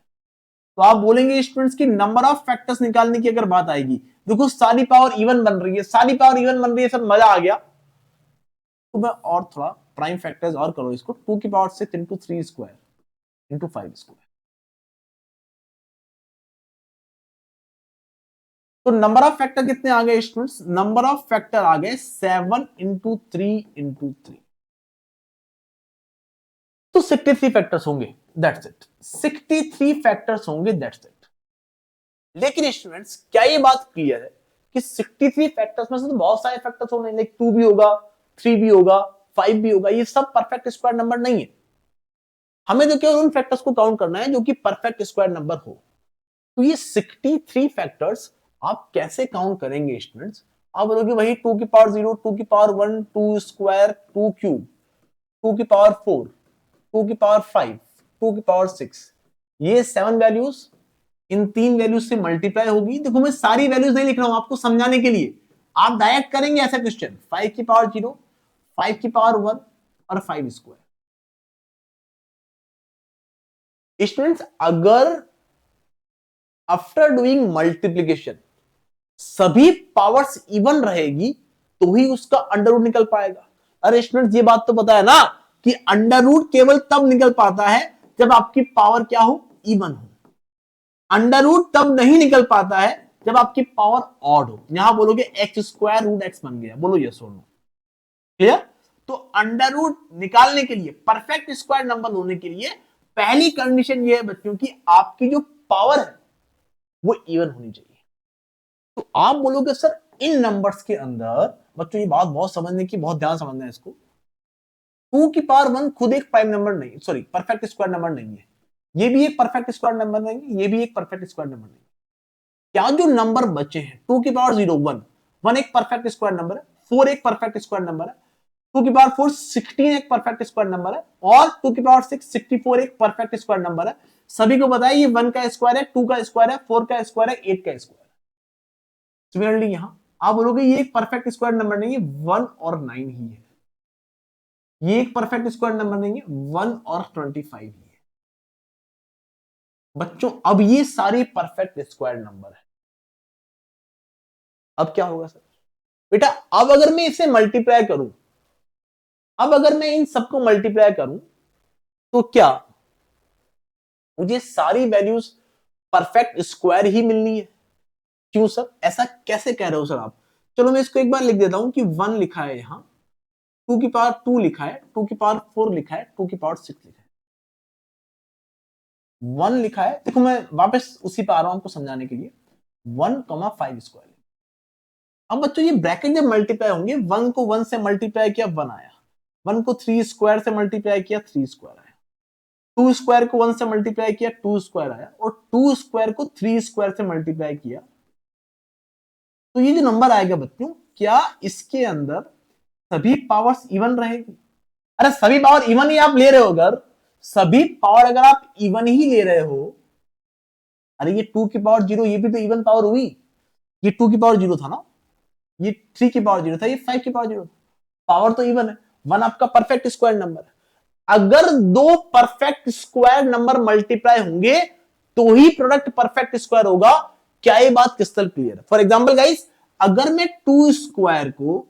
Speaker 1: तो आप बोलेंगे स्टूडेंट्स की नंबर ऑफ फैक्टर्स निकालने की अगर बात आएगी, देखो सारी पावर इवन बन रही है, सारी पावर इवन बन रही है, सब मजा आ गया। तो मैं और थोड़ा प्राइम फैक्टर्स और करो इसको, 2 की power 6 into 3 square into 5 square. तो नंबर ऑफ फैक्टर कितने आ गए स्टूडेंट्स? नंबर ऑफ फैक्टर आ गए 7 इंटू 3 इंटू 3। तो 63 फैक्टर्स होंगे, दैट्स इट। 63 फैक्टर्स होंगे, दैट्स इट। लेकिन स्टूडेंट्स क्या ये बात क्लियर है कि 63 फैक्टर्स में से तो बहुत सारे फैक्टर्स होंगे, लाइक 2 भी होगा, 3 भी होगा, 5 भी होगा, ये सब परफेक्ट स्क्वायर नंबर नहीं है। हमें तो केवल उन फैक्टर्स को काउंट करना है जो कि परफेक्ट स्क्वायर नंबर हो। तो ये 63 फैक्टर्स आप कैसे काउंट करेंगे स्टूडेंट्स? आप बोलोगे वही 2 की पावर 0, 2 की पावर 1, 2 स्क्वायर, 2 क्यूब, 2 की पावर 4, 2 की पावर 5, 2 की पावर 6, ये 7 वैल्यूज इन 3 वैल्यूज से मल्टीप्लाई होगी। देखो मैं सारी वैल्यूज नहीं लिख रहा हूं आपको समझाने के लिए, आप डायरेक्ट करेंगे ऐसा क्वेश्चन, 5 की पावर 0, 5 की पावर 1 और 5 स्क्वायर। स्टूडेंट्स अगर आफ्टर डूइंग मल्टीप्लीकेशन सभी पावर्स इवन रहेगी तो ही उसका अंडर रूट निकल पाएगा। अरे स्टूडेंट्स ये बात तो पता है ना कि अंडर रूट केवल तब निकल पाता है जब आपकी पावर क्या हो, इवन हो। अंडर रूट तब नहीं निकल पाता है जब आपकी पावर ऑड हो। यहां बोलोगे एक्स स्क्वायर रूट एक्स बन गया, बोलो यस और नो, क्लियर। तो अंडर रूट निकालने के लिए, परफेक्ट स्क्वायर नंबर होने के लिए पहली कंडीशन ये है बच्चों की आपकी जो पावर है वो इवन होनी चाहिए। तो आप बोलोगे सर इन नंबर्स के अंदर, बच्चों ये बात बहुत समझने की, बहुत ध्यान समझना है इसको, 2 की पावर 1 खुद एक प्राइम नंबर नहीं, सॉरी परफेक्ट स्क्वायर नंबर नहीं है, ये भी एक परफेक्ट स्क्वायर नंबर नहीं है, ये भी एक परफेक्ट स्क्वायर नंबर नहीं है। क्या जो नंबर बचे हैं 2 की पावर 0, 1, 1 एक परफेक्ट स्क्वायर नंबर है, 4 एक परफेक्ट स्क्वायर नंबर है, 2 की पावर 4 16 एक परफेक्ट स्क्वायर नंबर है, और 2 की पावर 6 64 एक परफेक्ट स्क्वायर नंबर है। सभी को बताया ये 1 का स्क्वायर है, 2 का स्क्वायर है, 4 का स्क्वायर है, 8 का स्क्वायर है। सिमिलरली यहां आप बोलोगे ये एक परफेक्ट स्क्वायर नंबर नहीं है, 1 और 9 ही है। ये एक परफेक्ट स्क्वायर नंबर नहीं है, 1 और 25 ही है। बच्चों अब ये सारे परफेक्ट स्क्वायर नंबर है। अब क्या होगा सर बेटा, अब अगर मैं इसे मल्टीप्लाई करूं, अब अगर मैं इन सबको मल्टीप्लाई करूं तो क्या मुझे सारी वैल्यूज परफेक्ट स्क्वायर ही मिलनी है? क्यों सर, ऐसा कैसे कह रहे हो सर आप? चलो मैं इसको एक बार लिख देता हूं कि 1 लिखा है यहां, 2 की पावर 2 लिखा है, 2 की पावर 4 लिखा है, 2 की पावर 6 लिखा है, 1 लिखा है। देखो मैं वापस उसी पे आ रहा हूं आपको समझाने के लिए, 1,5 स्क्वायर। अब बच्चों ये ब्रैकेट जब मल्टीप्लाई होंगे, 1 को 1 से मल्टीप्लाई किया 1 आया, 1 को 3 स्क्वायर से मल्टीप्लाई किया 3 स्क्वायर आया, 2 स्क्वायर को 1 से मल्टीप्लाई किया 2 स्क्वायर आया, और 2 स्क्वायर को 3 स्क्वायर से मल्टीप्लाई किया, तो ये जो नंबर आएगा बच्चों, क्या इसके अंदर सभी पावर्स इवन रहेगी? अरे सभी पावर इवन ही आप ले रहे हो, अगर सभी पावर अगर आप इवन ही ले रहे हो, अरे ये 2 की पावर 0 ये भी तो इवन पावर हुई, ये 2 की पावर 0 था ना, ये 3 की पावर 0 था, ये 5 की पावर 0, पावर तो इवन है, 1 आपका परफेक्ट स्क्वायर नंबर है। अगर दो परफेक्ट स्क्वायर नंबर मल्टीप्लाई होंगे तो ही प्रोडक्ट परफेक्ट स्क्वायर होगा। क्या ये बात क्रिस्टल क्लियर है? फॉर एग्जाम्पल गाइस, अगर मैं 2 स्क्वायर को,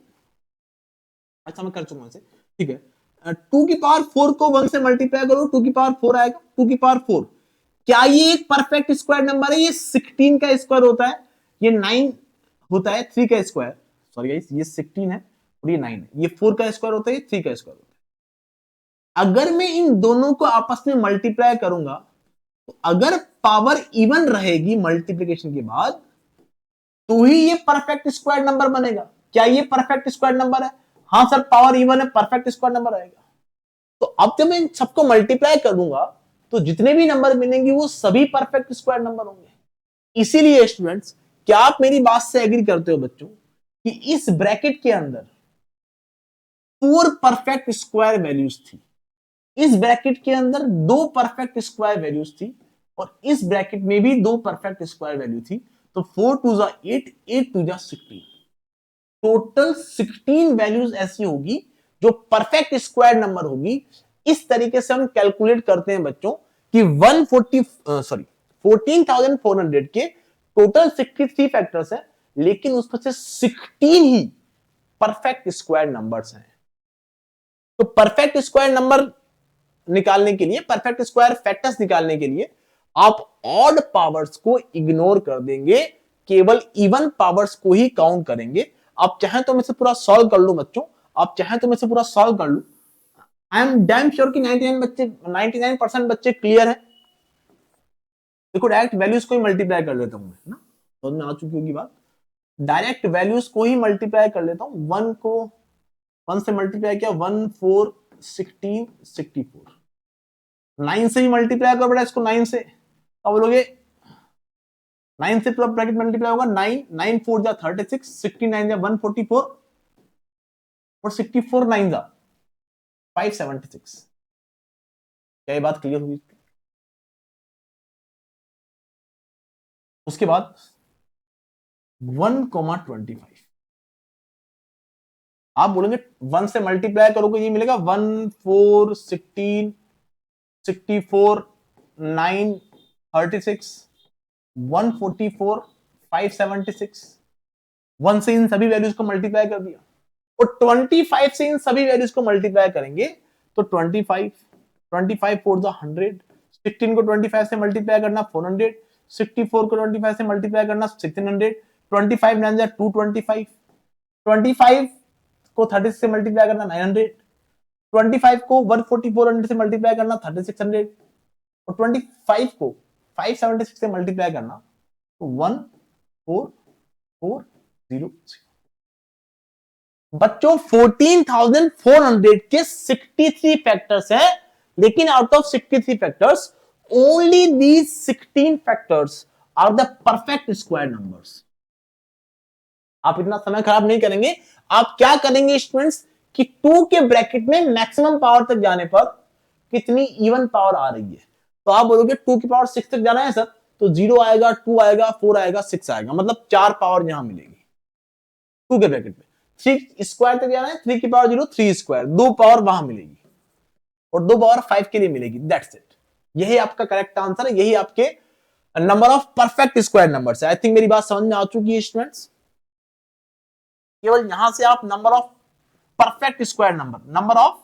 Speaker 1: अच्छा मैं कर चुका हूं, ठीक है, 2 की पावर 4 को 1 से मल्टीप्लाई करो, 2 की पावर 4 आएगा, 2 की पावर 4, क्या ये एक परफेक्ट स्क्वायर नंबर है? ये 16 का स्क्वायर होता है, ये 9 होता है, 3 का स्क्वायर, सॉरी गाइस ये 16 है और ये 9 है, ये 4 का स्क्वायर होता है, ये 3 का स्क्वायर होता है। अगर मैं इन दोनों को आपस में मल्टीप्लाई करूंगा तो अगर पावर इवन रहेगी मल्टीप्लीकेशन के बाद तो ही ये परफेक्ट स्क्वायर नंबर बनेगा। क्या ये परफेक्ट स्क्वायर नंबर है? हाँ सर पावर इवन है, परफेक्ट स्क्वायर नंबर आएगा। तो अब जब मैं इन सबको मल्टीप्लाई करूंगा तो जितने भी नंबर मिलेंगे वो सभी परफेक्ट स्क्वायर नंबर होंगे। इसीलिए स्टूडेंट्स, क्या आप मेरी बात से एग्री करते हो बच्चों कि इस ब्रैकेट के अंदर 4 परफेक्ट स्क्वायर वैल्यूज थी, इस ब्रैकेट के अंदर 2 परफेक्ट स्क्वायर वैल्यूज थी, और इस ब्रैकेट में भी 2 परफेक्ट स्क्वायर वैल्यू थी। तो 4 टू जा 8, 8 टू जा 16, टोटल 16 वैल्यूज ऐसी होगी जो परफेक्ट स्क्वायर नंबर होगी। इस तरीके से हम कैलकुलेट करते हैं बच्चों कि 14,400 के टोटल 63 फैक्टर्स है, लेकिन उसमें से 16 ही परफेक्ट स्क्वायर नंबर्स हैं। तो परफेक्ट स्क्वायर नंबर निकालने के लिए, परफेक्ट स्क्वायर फैक्टर्स निकालने के लिए आप ऑड पावर्स को इग्नोर कर देंगे, केवल इवन पावर्स को ही काउंट करेंगे। आप चाहें तो मैं से पूरा सॉल्व कर लूं बच्चों, आप चाहें तो मैं से पूरा सॉल्व कर लूं। आई एम डैम श्योर कि 99% बच्चे क्लियर है। देखो डायरेक्ट वैल्यूज को ही मल्टीप्लाई कर लेता हूं मैं, ना समझ में आ चुकी होगी बात। डायरेक्ट वैल्यूज को ही मल्टीप्लाई कर लेता हूं, 1 को 1 से मल्टीप्लाई किया, 1 4 16 64, 9 से ही मल्टीप्लाई कर बेटा इसको, 9 से। अब बोलोगे 9 से पूरा ब्रैकेट मल्टीप्लाई होगा, 9 9 4 जा 36, 69 जा 144 और 64 9 जा 576। क्या ये बात क्लियर हुई? उसके बाद 1,25 आप बोलेंगे 1 से मल्टीप्लाई करोगे ये मिलेगा 1 4 16 64 9 36 144 576। 1 से इन सभी वैल्यूज को मल्टीप्लाई कर दिया और 25 से इन सभी वैल्यूज को मल्टीप्लाई करेंगे तो 25 25 4 जा 100, 16 को 25 से मल्टीप्लाई करना 400, 64 को 25 से मल्टीप्लाई करना 1600, 25 9 जा 225, 25 को 30 से मल्टीप्लाई करना 900, 25 को 14400 से मल्टीप्लाई करना 3600 और 25 को 576 से मल्टीप्लाई करना तो 14400। बच्चों 14,400 के 63 फैक्टर्स हैं, लेकिन out of 63 factors only these 16 factors are the perfect square numbers. आप इतना समय खराब नहीं करेंगे, आप क्या करेंगे स्टूडेंट्स कि 2 के ब्रैकेट में मैक्सिमम पावर तक जाने पर कितनी इवन पावर आ रही है, तो आप बोलोगे 2 की पावर 6 तक जाना है सर, तो 0 आएगा, 2 आएगा, 4 आएगा, 6 आएगा, मतलब 4 पावर यहां मिलेगी 2 के ब्रैकेट में। 3 स्क्वायर तक जाना है, 3 की पावर 0, 3 स्क्वायर, 2 पावर वहां मिलेगी और 2 पावर 5 के लिए मिलेगी। दैट्स इट, यही आपका करेक्ट आंसर है, यही आपके number of perfect square numbers है। आई थिंक मेरी बात समझ में आ चुकी है स्टूडेंट्स। केवल यहां से आप number of perfect square number of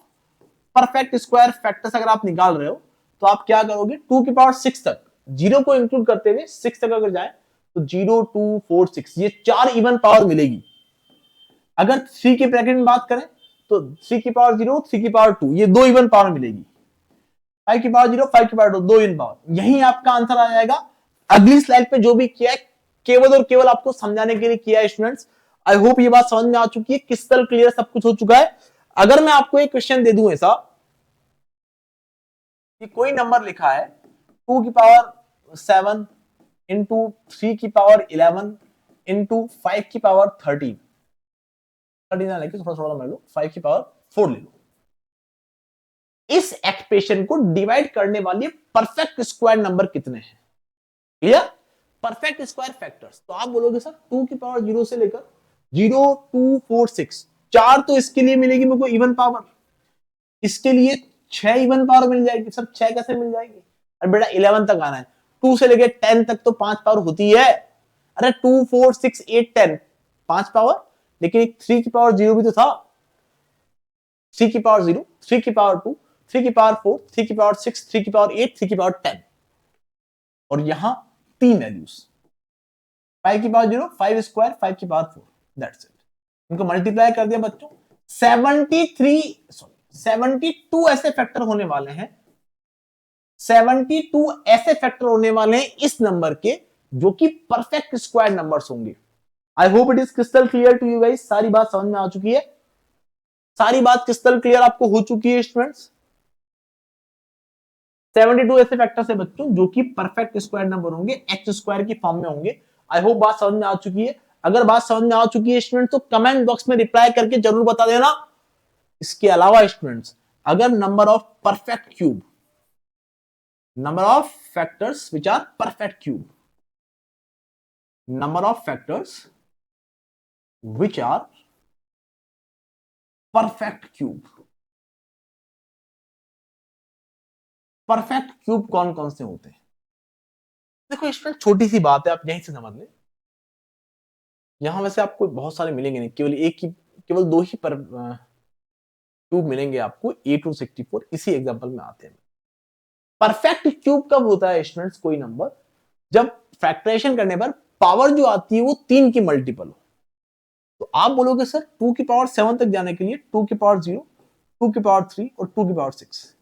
Speaker 1: perfect square factors अगर आप निकाल रहे हो तो आप क्या करोगे, 2 की पावर 6 तक, 0 को इंक्लूड करते हुए 6 तक अगर जाए तो 0 2 4 6 ये 4 इवन पावर मिलेगी। अगर 3 के ब्रैकेट में बात करें तो 3 की पावर 0, 3 की पावर 2 ये 2 इवन पावर मिलेगी। 5 की पावर 0, 5 की पावर 2 इवन पावर, यही आपका आंसर आ जाएगा। अगली स्लाइड पे जो भी किया है केवल और केवल आपको समझाने के लिए किया है स्टूडेंट्स। आई होप ये बात समझ में आ चुकी है, क्रिस्टल क्लियर सब कुछ हो चुका है। अगर मैं आपको एक क्वेश्चन दे दूं ऐसा कि कोई नंबर लिखा है 2 की पावर 7 इंटू 3 की पावर 11 इंटू 5 की पावर 13 ना लेके थोड़ा थोड़ा मैं लो, 5 की पावर 4 ले लो। इस एक्सप्रेशन को डिवाइड करने वाले परफेक्ट स्क्वायर नंबर कितने हैं? क्लियर? परफेक्ट स्क्वायर फैक्टर्स, तो आप बोलोगे सर 2 की पावर 0 से लेकर 0 2 4 6 4 तो इसके लिए मिलेगी मेरे को इवन पावर, इसके लिए 6 इवन पावर मिल जाएगी। सब 6 कैसे मिल जाएगी? अरे बेटा 11 तक आना है, 2 से लेकर 10 तक तो 5 पावर होती है। अरे 2 4 6 8 10 5 पावर, लेकिन एक 3 की पावर 0 भी तो था। 3 की पावर 0, 3 की पावर 2, 3 की पावर 4, 3 की पावर 6, 3 की पावर 8, 3 की पावर 10 और यहां 3 वैल्यूज, 5 की पावर 0, 5 स्क्वायर, 5 की पावर 4, दैट्स इट। इनको मल्टीप्लाई कर दिया बच्चों, 72 ऐसे फैक्टर होने वाले हैं, 72 ऐसे फैक्टर होने वाले हैं इस नंबर के जो कि परफेक्ट स्क्वायर नंबर्स होंगे। I hope it is crystal clear to you guys. सारी बात समझ में आ चुकी है, सारी बात क्रिस्टल क्लियर आपको हो चुकी है स्टूडेंट्स। 72 ऐसे फैक्टर्स है बच्चों जो कि परफेक्ट स्क्वायर नंबर होंगे, एक्स स्क्वायर की फॉर्म में होंगे। आई होप बात समझ में आ चुकी है। अगर बात समझ में आ चुकी है स्टूडेंट तो कमेंट बॉक्स में रिप्लाई करके जरूर बता देना। इसके अलावा स्टूडेंट्स अगर number of perfect cube, number of factors which are perfect cube, number of factors which are perfect cube, perfect cube कौन कौन से होते हैं? देखो इसमें छोटी सी बात है, आप यहीं से समझ लें। यहां वैसे आपको बहुत सारे मिलेंगे नहीं, केवल एक ही, केवल 2 ही पर क्यूब मिलेंगे आपको, A264 इसी एग्जांपल में आते हैं। परफेक्ट क्यूब कब होता है स्टूडेंट्स? कोई नंबर जब फैक्टराइजेशन करने पर पावर जो आती है वो 3 की मल्टीपल हो। तो आप बोलोगे सर 2 की पावर 7 तक जाने के लिए 2 की पावर 0, 2 की पावर 3 और 2 की पावर 6,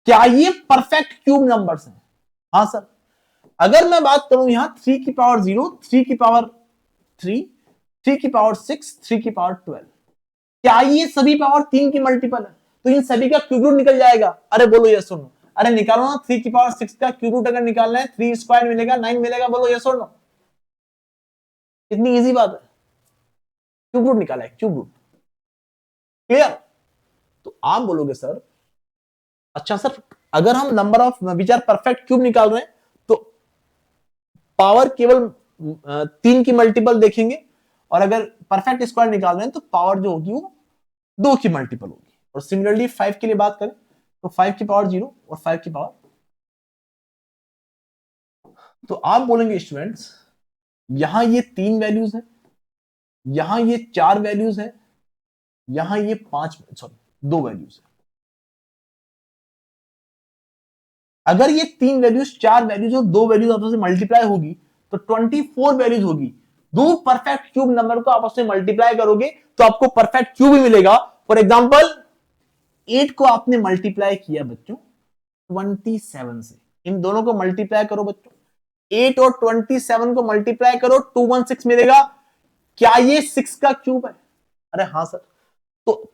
Speaker 1: क्या ये परफेक्ट क्यूब नंबर्स हैं? हाँ सर। अगर मैं बात करूं यहां 3 की पावर 0, 3 की पावर 3, 3 की पावर 6, 3 की पावर 12, क्या ये सभी पावर 3 की मल्टीपल है? तो इन सभी का क्यूब रूट निकल जाएगा। अरे बोलो यस और नो। अरे निकालो ना, 3 की पावर 6 का क्यूब रूट अगर निकालना है 3 स्क्वायर मिलेगा, 9 मिलेगा, बोलो यस और नो। इतनी इजी बात है, क्यूब रूट निकाला है, क्यूब रूट। क्लियर? तो आप बोलोगे सर, अच्छा सर अगर हम number of which are perfect cube निकाल रहे हैं तो पावर केवल 3 की मल्टीपल देखेंगे, और अगर परफेक्ट स्क्वायर निकाल रहे हैं तो पावर जो होगी वो 2 की मल्टीपल होगी। और सिमिलरली 5 के लिए बात करें तो 5 की पावर 0 और 5 की पावर, तो आप बोलेंगे स्टूडेंट्स यहां ये 3 वैल्यूज है, यहां ये 4 वैल्यूज है, यहां ये 5 सॉरी 2 वैल्यूज है। अगर ये 3 वैल्यूज 4 वैल्यूज और 2 वैल्यूज आपस में मल्टीप्लाई होगी तो 24 वैल्यूज होगी। दो परफेक्ट क्यूब नंबर को आपस में मल्टीप्लाई करोगे तो आपको परफेक्ट क्यूब ही मिलेगा। फॉर एग्जांपल 8 को आपने मल्टीप्लाई किया बच्चों 27 से, इन दोनों को मल्टीप्लाई करो बच्चों, 8 और 27 को मल्टीप्लाई करो 216 मिलेगा। क्या ये 6 का क्यूब है? अरे हाँ सर। तो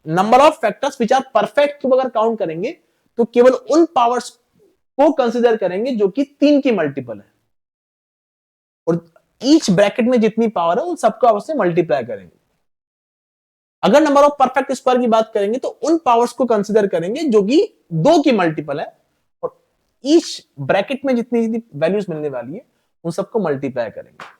Speaker 1: number of factors which are perfect cube अगर काउंट करेंगे तो केवल उन पावर्स को कंसीडर करेंगे जो कि 3 की मल्टीपल है, और ईच ब्रैकेट में जितनी पावर है उन सबको आपस में मल्टीप्लाई करेंगे। अगर नंबर ऑफ परफेक्ट स्क्वायर की बात करेंगे तो उन पावर्स को कंसीडर करेंगे जो कि 2 की मल्टीपल है, और ईच ब्रैकेट में जितनी जितनी वैल्यूज मिलने वाली है उन सबको मल्टीप्लाई करेंगे।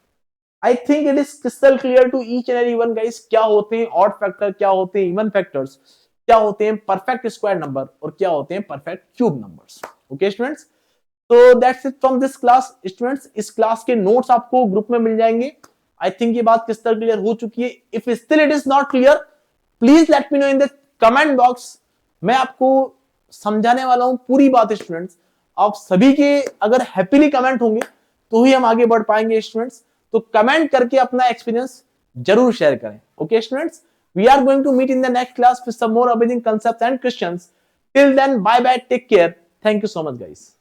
Speaker 1: I think it is crystal clear to each and every one guys, क्या होते हैं ऑड फैक्टर, क्या होते हैं इवन फैक्टर्स, क्या होते हैं परफेक्ट स्क्वायर नंबर, और क्या होते हैं perfect cube numbers. Okay students, तो that's it from this class. Students इस क्लास के नोट्स आपको ग्रुप में मिल जाएंगे। आई थिंक ये बात क्रिस्टल क्लियर हो चुकी है। If still it is not clear please let me know in the comment box. मैं आपको समझाने वाला हूं पूरी बात स्टूडेंट्स। आप सभी के अगर हैप्पीली कमेंट होंगे तो ही हम आगे बढ़ पाएंगे स्टूडेंट्स। तो कमेंट करके अपना एक्सपीरियंस जरूर शेयर करें। Okay students, we are going to meet in the next class with some more amazing concepts and questions. Till then, bye bye, take care. Thank you so much guys.